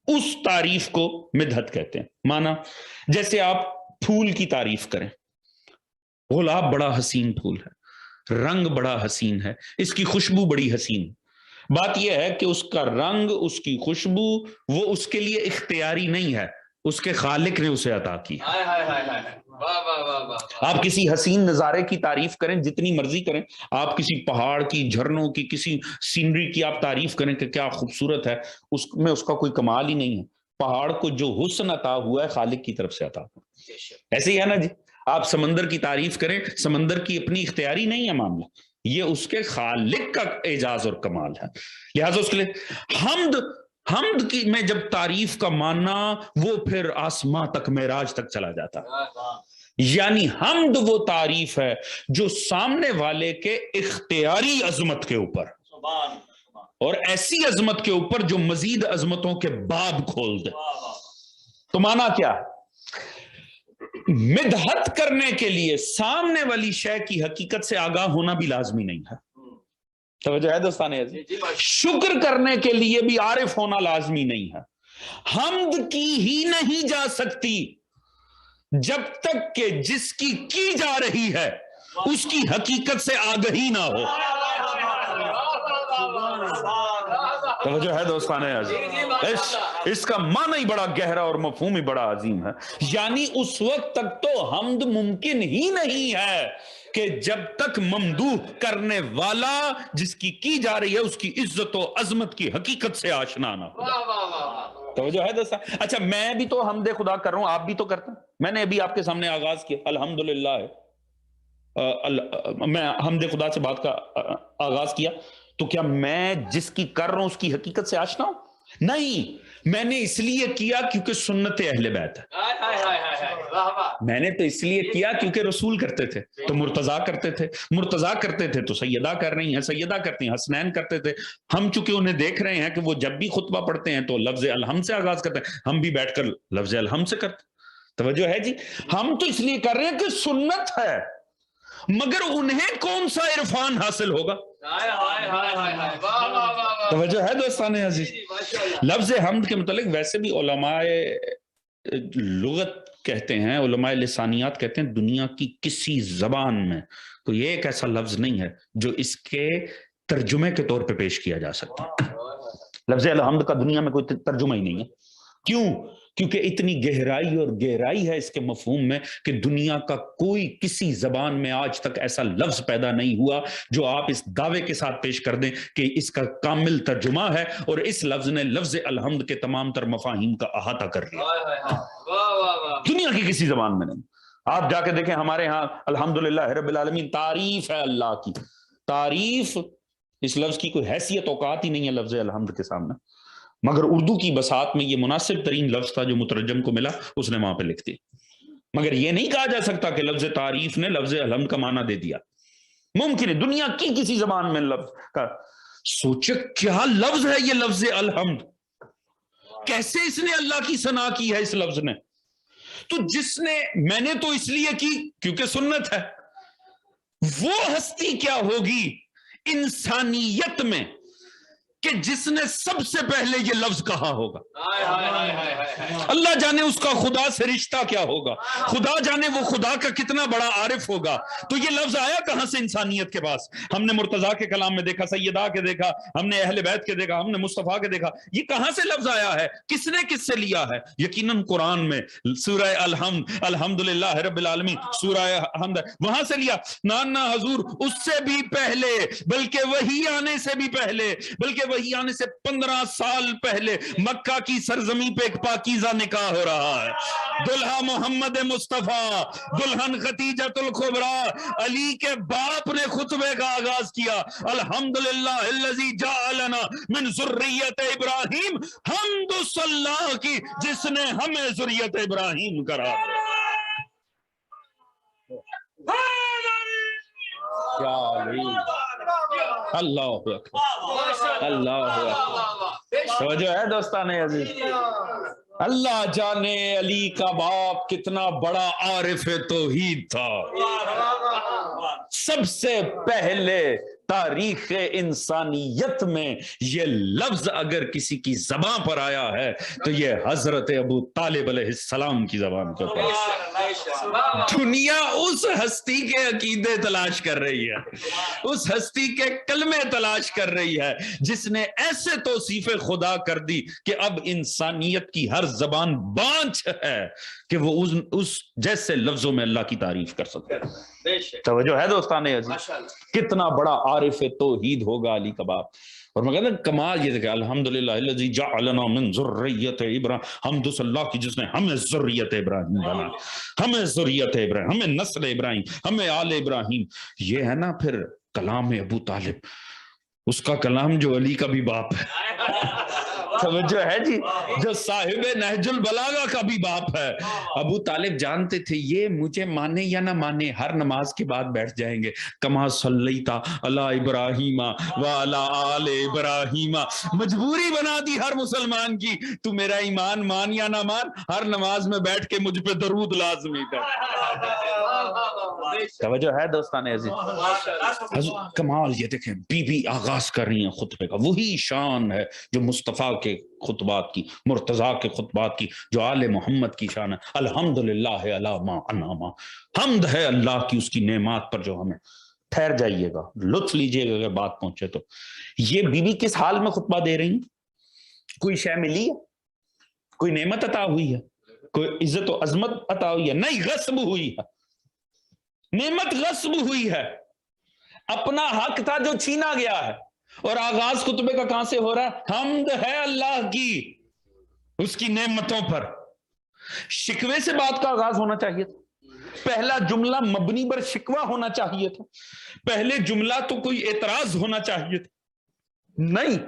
Speaker 1: اس تعریف کو مدحت کہتے ہیں. مانا جیسے آپ پھول کی تعریف کریں, گلاب بڑا حسین پھول ہے, رنگ بڑا حسین ہے, اس کی خوشبو بڑی حسین. بات یہ ہے کہ اس کا رنگ, اس کی خوشبو وہ اس کے لیے اختیاری نہیں ہے, اس کے خالق نے اسے عطا کی. آپ کسی حسین نظارے کی تعریف کریں, جتنی مرضی کریں, آپ کسی پہاڑ کی, جھرنوں کی, کسی سینری کی آپ تعریف کریں کہ کیا خوبصورت ہے, اس میں اس کا کوئی کمال ہی نہیں ہے. پہاڑ کو جو حسن عطا ہوا ہے خالق کی طرف سے عطا ہوا. ایسے ہی ہے نا جی, آپ سمندر کی تعریف کریں, سمندر کی اپنی اختیاری نہیں ہے معاملہ, یہ اس کے خالق کا اعجاز اور کمال ہے. لہٰذا اس کے لیے حمد کی میں جب تعریف کا معنی وہ پھر آسماں تک, معراج تک چلا جاتا ہے. یعنی حمد وہ تعریف ہے جو سامنے والے کے اختیاری عظمت کے اوپر, اور ایسی عظمت کے اوپر جو مزید عظمتوں کے باب کھول دے. تو معنی کیا ہے؟ مدحت کرنے کے لیے سامنے والی شے کی حقیقت سے آگاہ ہونا بھی لازمی نہیں ہے. توجہ ہے دوستان عزیز؟ شکر کرنے کے لیے بھی عارف ہونا لازمی نہیں ہے. حمد کی ہی نہیں جا سکتی جب تک کہ جس کی جا رہی ہے اس کی حقیقت سے آگہی نہ ہو. توجہ ہے دوستان عزیز؟ اس کا معنی ہی بڑا گہرا اور مفہوم ہی بڑا عظیم ہے. یعنی اس وقت تک تو حمد ممکن ہی نہیں ہے کہ جب تک ممدوح کرنے والا جس کی جا رہی ہے اس کی عزت و عظمت کی حقیقت سے آشنا نہ ہو. توجہ ہے دوستان؟ اچھا, میں بھی تو حمد خدا کر رہا ہوں, آپ بھی تو کرتے ہیں. میں نے ابھی آپ کے سامنے آغاز کیا الحمدللہ, میں حمد خدا سے بات کا آغاز کیا, تو کیا میں جس کی کر رہا ہوں اس کی حقیقت سے آشنا ہوں؟ نہیں, میں نے اس لیے کیا کیونکہ سنت اہل بیت ہے. میں نے تو اس لیے کیا کیونکہ رسول کرتے تھے تو مرتضیٰ کرتے تھے, مرتضیٰ کرتے تھے تو سیدہ کر رہی ہیں, سیدہ کرتی ہیں, حسنین کرتے تھے. ہم چونکہ انہیں دیکھ رہے ہیں کہ وہ جب بھی خطبہ پڑھتے ہیں تو لفظ الحمد سے آغاز کرتے ہیں, ہم بھی بیٹھ کر لفظ الحمد سے کرتے ہیں. توجہ ہے جی؟ ہم تو اس لیے کر رہے ہیں کہ سنت ہے, مگر انہیں کون سا عرفان حاصل ہوگا؟ توجہ ہے دوستان عزیز؟ لفظ حمد کے متعلق ویسے بھی علماء لغت کہتے ہیں, علماء لسانیات کہتے ہیں, دنیا کی کسی زبان میں کوئی ایک ایسا لفظ نہیں ہے جو اس کے ترجمے کے طور پہ پیش کیا جا سکتا. لفظ الحمد کا دنیا میں کوئی ترجمہ ہی نہیں ہے. کیوں؟ کیونکہ اتنی گہرائی ہے اس کے مفہوم میں کہ دنیا کا کوئی کسی زبان میں آج تک ایسا لفظ پیدا نہیں ہوا جو آپ اس دعوے کے ساتھ پیش کر دیں کہ اس کا کامل ترجمہ ہے اور اس لفظ نے لفظ الحمد کے تمام تر مفاہیم کا احاطہ کر لیا. دنیا کی کسی زبان میں نہیں. آپ جا کے دیکھیں ہمارے ہاں الحمدللہ رب العالمین, تعریف ہے اللہ کی, تعریف, اس لفظ کی کوئی حیثیت اوقات ہی نہیں ہے لفظ الحمد کے سامنے. مگر اردو کی بساط میں یہ مناسب ترین لفظ تھا جو مترجم کو ملا, اس نے وہاں پہ لکھ دی. مگر یہ نہیں کہا جا سکتا کہ لفظ تعریف نے لفظ الحمد کا معنی دے دیا. ممکن ہے دنیا کی کسی زبان میں لفظ کا. سوچے کیا لفظ ہے یہ لفظ الحمد, کیسے اس نے اللہ کی ثنا کی ہے اس لفظ نے. تو جس نے, میں نے تو اس لیے کی کیونکہ سنت ہے, وہ ہستی کیا ہوگی انسانیت میں کہ جس نے سب سے پہلے یہ لفظ کہا ہوگا. اللہ جانے اس کا خدا سے رشتہ کیا ہوگا, خدا جانے وہ خدا کا کتنا بڑا عارف ہوگا. تو یہ لفظ آیا کہاں سے انسانیت کے پاس؟ ہم نے مرتضیٰ کے کلام میں دیکھا, سیدہ کے دیکھا, ہم نے اہل بیت کے دیکھا, ہم نے مصطفیٰ کے دیکھا. یہ کہاں سے لفظ آیا ہے؟ کس نے کس سے لیا ہے؟ یقیناً قرآن میں سورہ الحمد, الحمدللہ رب العالمین, سورہ حمد, وہاں سے لیا. نانا حضور اس سے بھی پہلے, بلکہ وحی آنے سے بھی پہلے, بلکہ وحی آنے سے 15 سال پہلے مکہ کی سرزمین پہ ایک پاکیزہ نکاح ہو رہا ہے. دلہا محمد مصطفیٰ, دلہن خدیجۃ الکبریٰ, علی کے باپ نے خطبے کا آغاز کیا, الحمدللہ الذی جعلنا من ذریت ابراہیم, حمد اللہ کی جس نے ہمیں ذریت ابراہیم کرا. کیا اللہ اللہ توجہ ہے دوستان عزیز؟ اللہ جانے علی کا باپ کتنا بڑا عارف توحید تھا. سب سے پہلے تاریخ انسانیت میں یہ لفظ اگر کسی کی زبان پر آیا ہے تو یہ حضرت ابو طالب علیہ السلام کی زبان پر آیا۔ دنیا اس ہستی کے عقیدے تلاش کر رہی ہے، اس ہستی کے کلمے تلاش کر رہی ہے جس نے ایسے توصیف خدا کر دی کہ اب انسانیت کی ہر زبان بانچ ہے کہ وہ اس جیسے لفظوں میں اللہ کی تعریف کر سکتے ہیں۔ توجہ ہے دوستان عزیز، کتنا بڑا عارف توحید ہوگا علی کباب۔ اور میں کہتا ہوں کمال یہ دیکھیں، الحمدللہ الذی جعلنا من ذریت ابراہیم، حمد اس اللہ کی جس نے ہمیں ذریت ابراہیم بنا، ہمیں ذریت ابراہیم، ہمیں نسل ابراہیم، ہمیں آل ابراہیم۔ یہ ہے نا پھر کلام ابو طالب، اس کا کلام جو علی کا بھی باپ ہے، توجہ ہے جی، جو صاحب نہج البلاغہ کا بھی باپ ہے۔ ابو طالب جانتے تھے یہ مجھے مانے یا نہ مانے ہر نماز کے بعد بیٹھ جائیں گے، کما صلیت علی ابراہیم وعلی آل ابراہیم، مجبوری بنا دی ہر مسلمان کی، تو میرا ایمان مان یا نہ مان، ہر نماز میں بیٹھ کے مجھ پہ درود لازمی کر۔ توجہ ہے دوستان عزیز، کمال یہ دیکھیں، بی بی آغاز کر رہی ہیں خطبے کا، وہی شان ہے جو مصطفیٰ کے خطبات کی، مرتضیٰ کے خطبات کی، جو آل محمد کی شان ہے۔ الحمدللہ علی ما انعم، حمد ہے اللہ کی اس کی نعمات پر جو ہمیں۔ ٹھہر جائیے گا، لطف لیجئے گا اگر بات پہنچے تو۔ یہ بی بی کس حال میں خطبہ دے رہی ہیں؟ کوئی شے ملی ہے؟ کوئی نعمت عطا ہوئی ہے؟ کوئی عزت و عظمت عطا ہوئی ہے؟ نہیں، غصب ہوئی ہے، نعمت غصب ہوئی ہے، اپنا حق تھا جو چھینا گیا ہے۔ اور آغاز خطبے کا کہاں سے ہو رہا ہے؟ حمد ہے اللہ کی اس کی نعمتوں پر۔ شکوے سے بات کا آغاز ہونا چاہیے تھا، پہلا جملہ مبنی بر شکوہ ہونا چاہیے تھا، پہلے جملہ تو کوئی اعتراض ہونا چاہیے تھا، نہیں،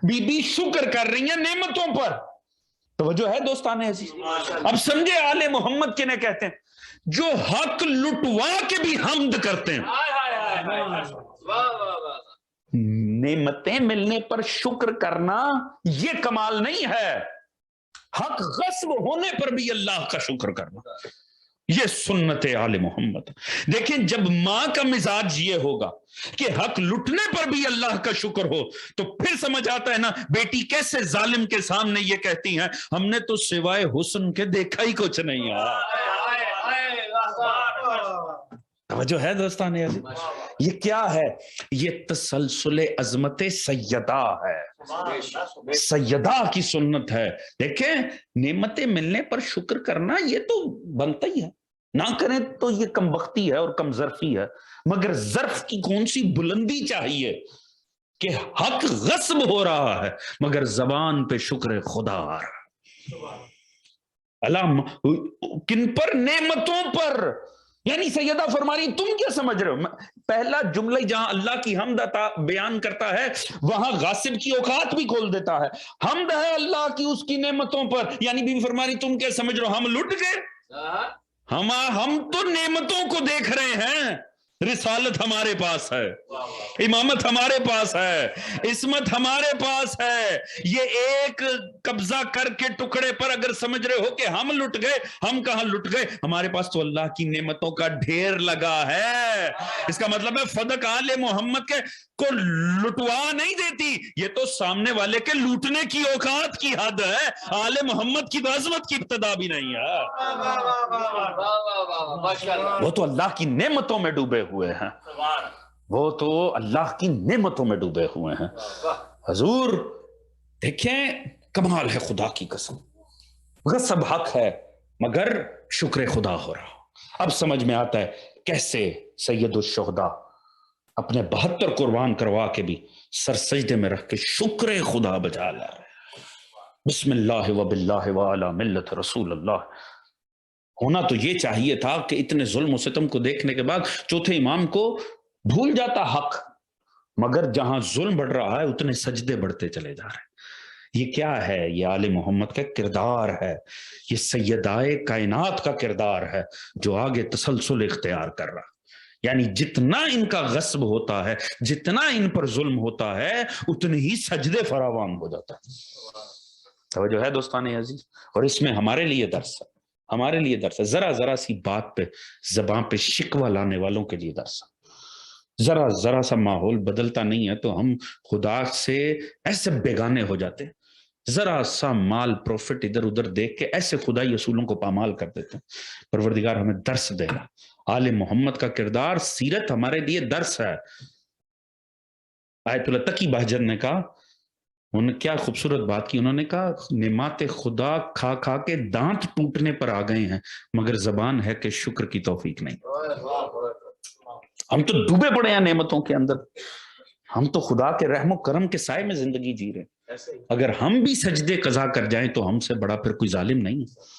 Speaker 1: بی بی شکر کر رہی ہیں نعمتوں پر۔ توجہ ہے دوستان عزیز، اب سمجھے آل محمد کنے کہتے ہیں؟ جو حق لٹوا کے بھی حمد کرتے ہیں۔ نعمتیں ملنے پر شکر کرنا یہ کمال نہیں ہے، حق غصب ہونے پر بھی اللہ کا شکر کرنا یہ سنت آل محمد۔ دیکھیں جب ماں کا مزاج یہ ہوگا کہ حق لٹنے پر بھی اللہ کا شکر ہو تو پھر سمجھ آتا ہے نا بیٹی کیسے ظالم کے سامنے یہ کہتی ہیں ہم نے تو سوائے حسن کے دیکھا ہی کچھ نہیں ہے۔ توجہ ہے دوستان عزیز، یہ کیا ہے؟ یہ تسلسل عظمت سیدہ ہے، سیدہ کی سنت ہے۔ دیکھیں نعمتیں ملنے پر شکر کرنا یہ تو بنتا ہی ہے، نہ کریں تو یہ کم بختی ہے اور کم ظرفی ہے، مگر ظرف کی کون سی بلندی چاہیے کہ حق غصب ہو رہا ہے مگر زبان پہ شکر خدا آ رہا ہے۔ اللہ کن پر؟ نعمتوں پر۔ یعنی سیدہ فرما رہی تم کیا سمجھ رہے ہو؟ پہلا جملہ جہاں اللہ کی حمد بیان کرتا ہے وہاں غاصب کی اوقات بھی کھول دیتا ہے۔ حمد ہے اللہ کی اس کی نعمتوں پر، یعنی بھی فرما رہی تم کیا سمجھ رہے ہو ہم لٹ گئے؟ ہم تو نعمتوں کو دیکھ رہے ہیں۔ رسالت ہمارے پاس ہے، امامت ہمارے پاس ہے، عصمت ہمارے پاس ہے۔ یہ ایک قبضہ کر کے ٹکڑے پر اگر سمجھ رہے ہو کہ ہم لٹ گئے، ہم کہاں لٹ گئے؟ ہمارے پاس تو اللہ کی نعمتوں کا ڈھیر لگا ہے۔ اس کا مطلب ہے فدق آل محمد کے کو لٹوا نہیں دیتی، یہ تو سامنے والے کے لوٹنے کی اوقات کی حد ہے۔ آل محمد کی عظمت کی ابتدا بھی نہیں ہے، وہ تو اللہ کی نعمتوں میں ڈوبے ہوئے ہیں، وہ تو اللہ کی نعمتوں میں ڈوبے ہوئے ہیں۔ حضور دیکھیں کمال ہے خدا کی قسم، غصب حق ہے مگر شکر خدا ہو رہا۔ اب سمجھ میں آتا ہے کیسے سید الشہداء اپنے 72 قربان کروا کے بھی سر سجدے میں رکھ کے شکر خدا بجا لا رہے، بسم اللہ و باللہ و علی ملت رسول اللہ۔ ہونا تو یہ چاہیے تھا کہ اتنے ظلم و ستم کو دیکھنے کے بعد چوتھے امام کو بھول جاتا حق، مگر جہاں ظلم بڑھ رہا ہے اتنے سجدے بڑھتے چلے جا رہے ہیں۔ یہ کیا ہے؟ یہ آل محمد کا کردار ہے، یہ سیدائے کائنات کا کردار ہے جو آگے تسلسل اختیار کر رہا۔ یعنی جتنا ان کا غصب ہوتا ہے، جتنا ان پر ظلم ہوتا ہے، اتنے ہی سجدے فراوان ہو جاتا ہے۔ توجہ ہے دوستان عزیز، اور اس میں ہمارے لیے درس ہے، ہمارے لیے درس ہے۔ ذرا ذرا سی بات پہ زبان پہ شکوہ لانے والوں کے لیے درس ہے، ذرا ذرا سا ماحول بدلتا نہیں ہے تو ہم خدا سے ایسے بیگانے ہو جاتے ہیں، ذرا سا مال پروفٹ ادھر ادھر دیکھ کے ایسے خدائی اصولوں کو پامال کر دیتے ہیں۔ پروردگار ہمیں درس دے گا، آل محمد کا کردار سیرت ہمارے لیے درس ہے۔ آیت اللہ تقی بہجت نے کہا، انہوں نے کیا خوبصورت بات کی، انہوں نے کہا نعمات خدا کھا کھا کے دانت ٹوٹنے پر آ گئے ہیں مگر زبان ہے کہ شکر کی توفیق نہیں۔ ہم تو ڈوبے پڑے ہیں نعمتوں کے اندر، ہم تو خدا کے رحم و کرم کے سائے میں زندگی جی رہے ہیں۔ اگر ہم بھی سجدے قضا کر جائیں تو ہم سے بڑا پھر کوئی ظالم نہیں ہے،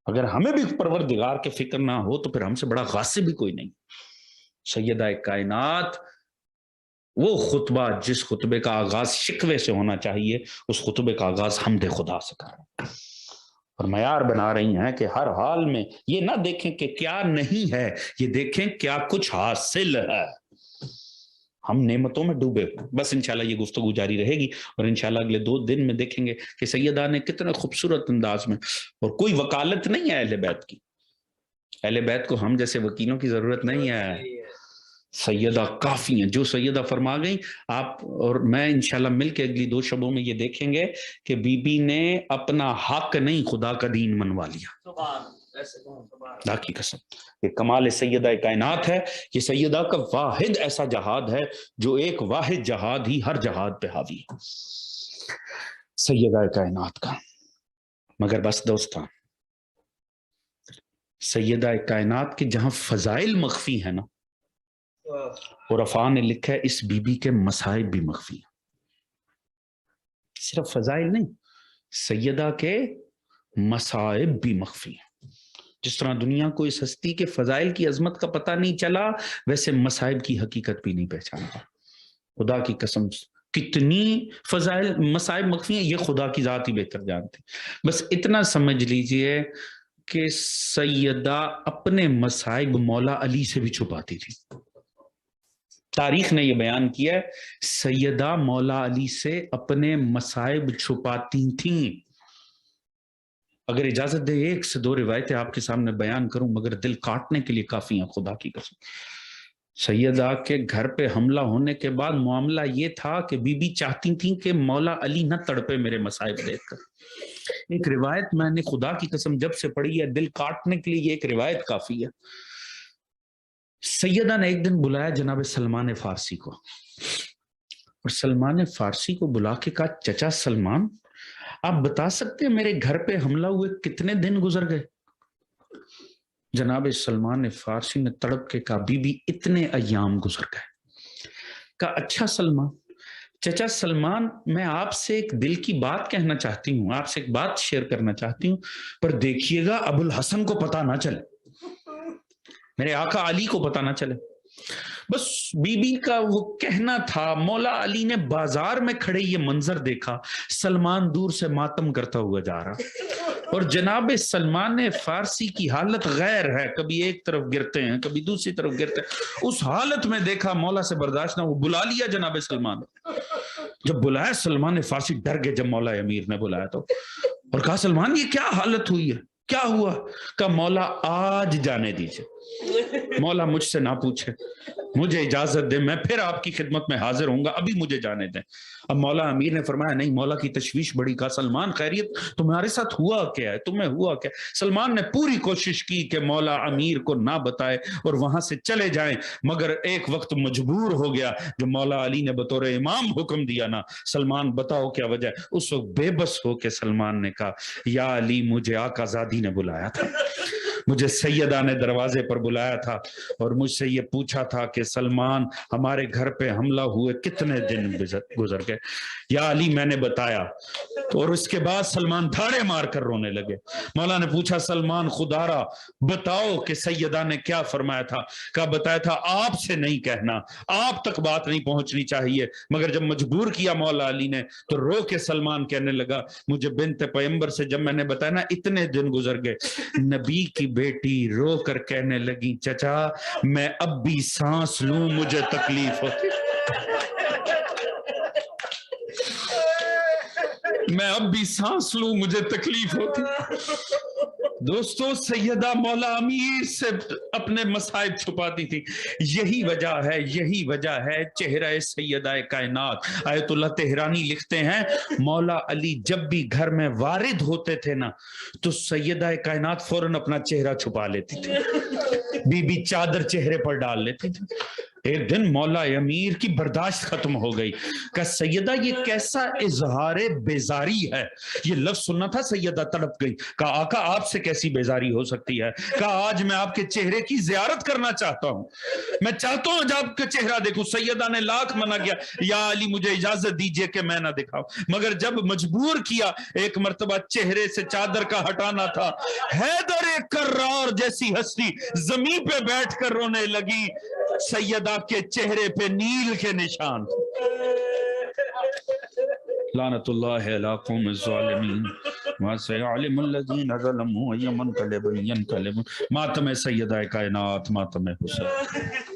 Speaker 1: اگر ہمیں بھی پروردگار کے فکر نہ ہو تو پھر ہم سے بڑا غاصب بھی کوئی نہیں۔ سیدہ کائنات وہ خطبہ جس خطبے کا آغاز شکوے سے ہونا چاہیے، اس خطبے کا آغاز حمد خدا سے کر رہے ہیں، اور معیار بنا رہی ہیں کہ ہر حال میں یہ نہ دیکھیں کہ کیا نہیں ہے، یہ دیکھیں کیا کچھ حاصل ہے۔ ہم نعمتوں میں ڈوبے ہوئے، بس انشاءاللہ یہ گفتگو جاری رہے گی، اور انشاءاللہ اگلے 2 دن میں دیکھیں گے کہ سیدہ نے کتنے خوبصورت انداز میں، اور کوئی وکالت نہیں ہے اہل بیت کی، اہل بیت کو ہم جیسے وکیلوں کی ضرورت نہیں ہے، سیدہ کافی ہیں، جو سیدہ فرما گئی۔ آپ اور میں انشاءاللہ مل کے اگلی 2 شبوں میں یہ دیکھیں گے کہ بی بی نے اپنا حق نہیں خدا کا دین منوا لیا، خدا کی قسم۔ یہ کمال سیدہ کائنات ہے، یہ سیدہ کا واحد ایسا جہاد ہے جو ایک واحد جہاد ہی ہر جہاد پہ حاوی ہے، سیدہ کائنات کا۔ مگر بس دوستاں، سیدہ کائنات کے جہاں فضائل مخفی ہیں نا، اور عفا نے لکھا ہے اس بی بی کے مصائب بھی مخفی ہیں، صرف فضائل نہیں، سیدہ کے مصائب بھی مخفی ہیں۔ جس طرح دنیا کو اس ہستی کے فضائل کی عظمت کا پتہ نہیں چلا، ویسے مصائب کی حقیقت بھی نہیں پہچانا۔ خدا کی قسم کتنی فضائل مصائب مخفی ہیں، یہ خدا کی ذات ہی بہتر جانتی۔ بس اتنا سمجھ لیجئے کہ سیدہ اپنے مصائب مولا علی سے بھی چھپاتی تھی۔ تاریخ نے یہ بیان کیا ہے، سیدہ مولا علی سے اپنے مصائب چھپاتی تھیں۔ اگر اجازت دے 1 سے 2 روایتیں آپ کے سامنے بیان کروں، مگر دل کاٹنے کے لیے کافی ہیں، خدا کی قسم۔ سیدہ کے گھر پہ حملہ ہونے کے بعد معاملہ یہ تھا کہ بی بی چاہتی تھیں کہ مولا علی نہ تڑپے میرے مصائب دیکھ کر۔ ایک روایت میں نے خدا کی قسم جب سے پڑھی ہے، دل کاٹنے کے لیے یہ ایک روایت کافی ہے۔ سیدہ نے ایک دن بلایا جناب سلمان فارسی کو، اور سلمان فارسی کو بلا کے کہا، چچا سلمان، آپ بتا سکتے ہیں میرے گھر پہ حملہ ہوئے کتنے دن گزر گئے؟ جناب سلمان فارسی نے تڑپ کے کہا، بی بی اتنے ایام گزر گئے۔ کہا اچھا سلمان، چچا سلمان، میں آپ سے ایک دل کی بات کہنا چاہتی ہوں، آپ سے ایک بات شیئر کرنا چاہتی ہوں، پر دیکھیے گا ابو الحسن کو پتہ نہ چلے، میرے آقا علی کو پتہ نہ چلے۔ بس بی بی کا وہ کہنا تھا، مولا علی نے بازار میں کھڑے یہ منظر دیکھا، سلمان دور سے ماتم کرتا ہوا جا رہا، اور جناب سلمان فارسی کی حالت غیر ہے، کبھی ایک طرف گرتے ہیں کبھی دوسری طرف گرتے ہیں، اس حالت میں دیکھا مولا سے برداشت نہ، وہ بلا لیا جناب سلمان۔ جب بلایا سلمان فارسی ڈر گئے، جب مولا امیر نے بلایا تو، اور کہا سلمان یہ کیا حالت ہوئی ہے، کیا ہوا؟ کہا مولا آج جانے دیجئے، مولا مجھ سے نہ پوچھے، مجھے اجازت دے، میں پھر آپ کی خدمت میں حاضر ہوں گا، ابھی مجھے جانے دیں۔ اب مولا امیر نے فرمایا نہیں، مولا کی تشویش بڑی۔ کہا سلمان خیریت، تمہارے ساتھ ہوا کیا ہے، تمہیں ہوا کیا؟ سلمان نے پوری کوشش کی کہ مولا امیر کو نہ بتائے اور وہاں سے چلے جائیں، مگر ایک وقت مجبور ہو گیا جو مولا علی نے بطور امام حکم دیا نا، سلمان بتاؤ کیا وجہ ہے؟ اس وقت بے بس ہو کے سلمان نے کہا، یا علی مجھے آقا زادی نے بلایا تھا، مجھے سیدہ نے دروازے پر بلایا تھا اور مجھ سے یہ پوچھا تھا کہ سلمان ہمارے گھر پہ حملہ ہوئے کتنے دن گزر گئے؟ یا علی میں نے بتایا، اور اس کے بعد سلمان دھاڑے مار کر رونے لگے۔ مولا نے پوچھا سلمان خدا را بتاؤ کہ سیدہ نے کیا فرمایا تھا؟ کہا بتایا تھا آپ سے نہیں کہنا، آپ تک بات نہیں پہنچنی چاہیے، مگر جب مجبور کیا مولا علی نے تو رو کے سلمان کہنے لگا، مجھے بنت پیغمبر سے جب میں نے بتایا نا اتنے دن گزر گئے، نبی کی بیٹی رو کر کہنے لگی چچا میں اب بھی سانس لوں مجھے تکلیف ہوتی، میں اب بھی سانس لوں مجھے تکلیف ہوتی۔ دوستو سیدہ مولا امیر سے اپنے مصائب چھپاتی تھی. یہی وجہ ہے چہرہ سیدہ کائنات. آیت اللہ تہرانی لکھتے ہیں مولا علی جب بھی گھر میں وارد ہوتے تھے نا تو سیدہ کائنات فوراً اپنا چہرہ چھپا لیتی تھی, بی بی چادر چہرے پر ڈال لیتی تھی. ایک دن مولا امیر کی برداشت ختم ہو گئی. کہا سیدہ یہ کیسا اظہار بیزاری ہے. یہ لفظ سننا تھا, سیدہ تڑپ گئی. کہا آقا آپ سے کیسی بیزاری ہو سکتی ہے. کہا آج میں آپ کے چہرے کی زیارت کرنا چاہتا ہوں, میں چاہتا ہوں جب آپ کا چہرہ دیکھوں. سیدہ نے لاکھ منع کیا, یا علی مجھے اجازت دیجئے کہ میں نہ دکھاؤں. مگر جب مجبور کیا ایک مرتبہ چہرے سے چادر کا ہٹانا تھا, حیدر کرار جیسی ہستی زمین پہ بیٹھ کر رونے لگی. سیدہ کے چہرے پہ نیل کے نشان. لعنت اللہ علی قوم الظالمین وسيعلم الذين ظلموا أي منقلب ينقلبون. ماتم سیدہ کائنات, ماتم حسین.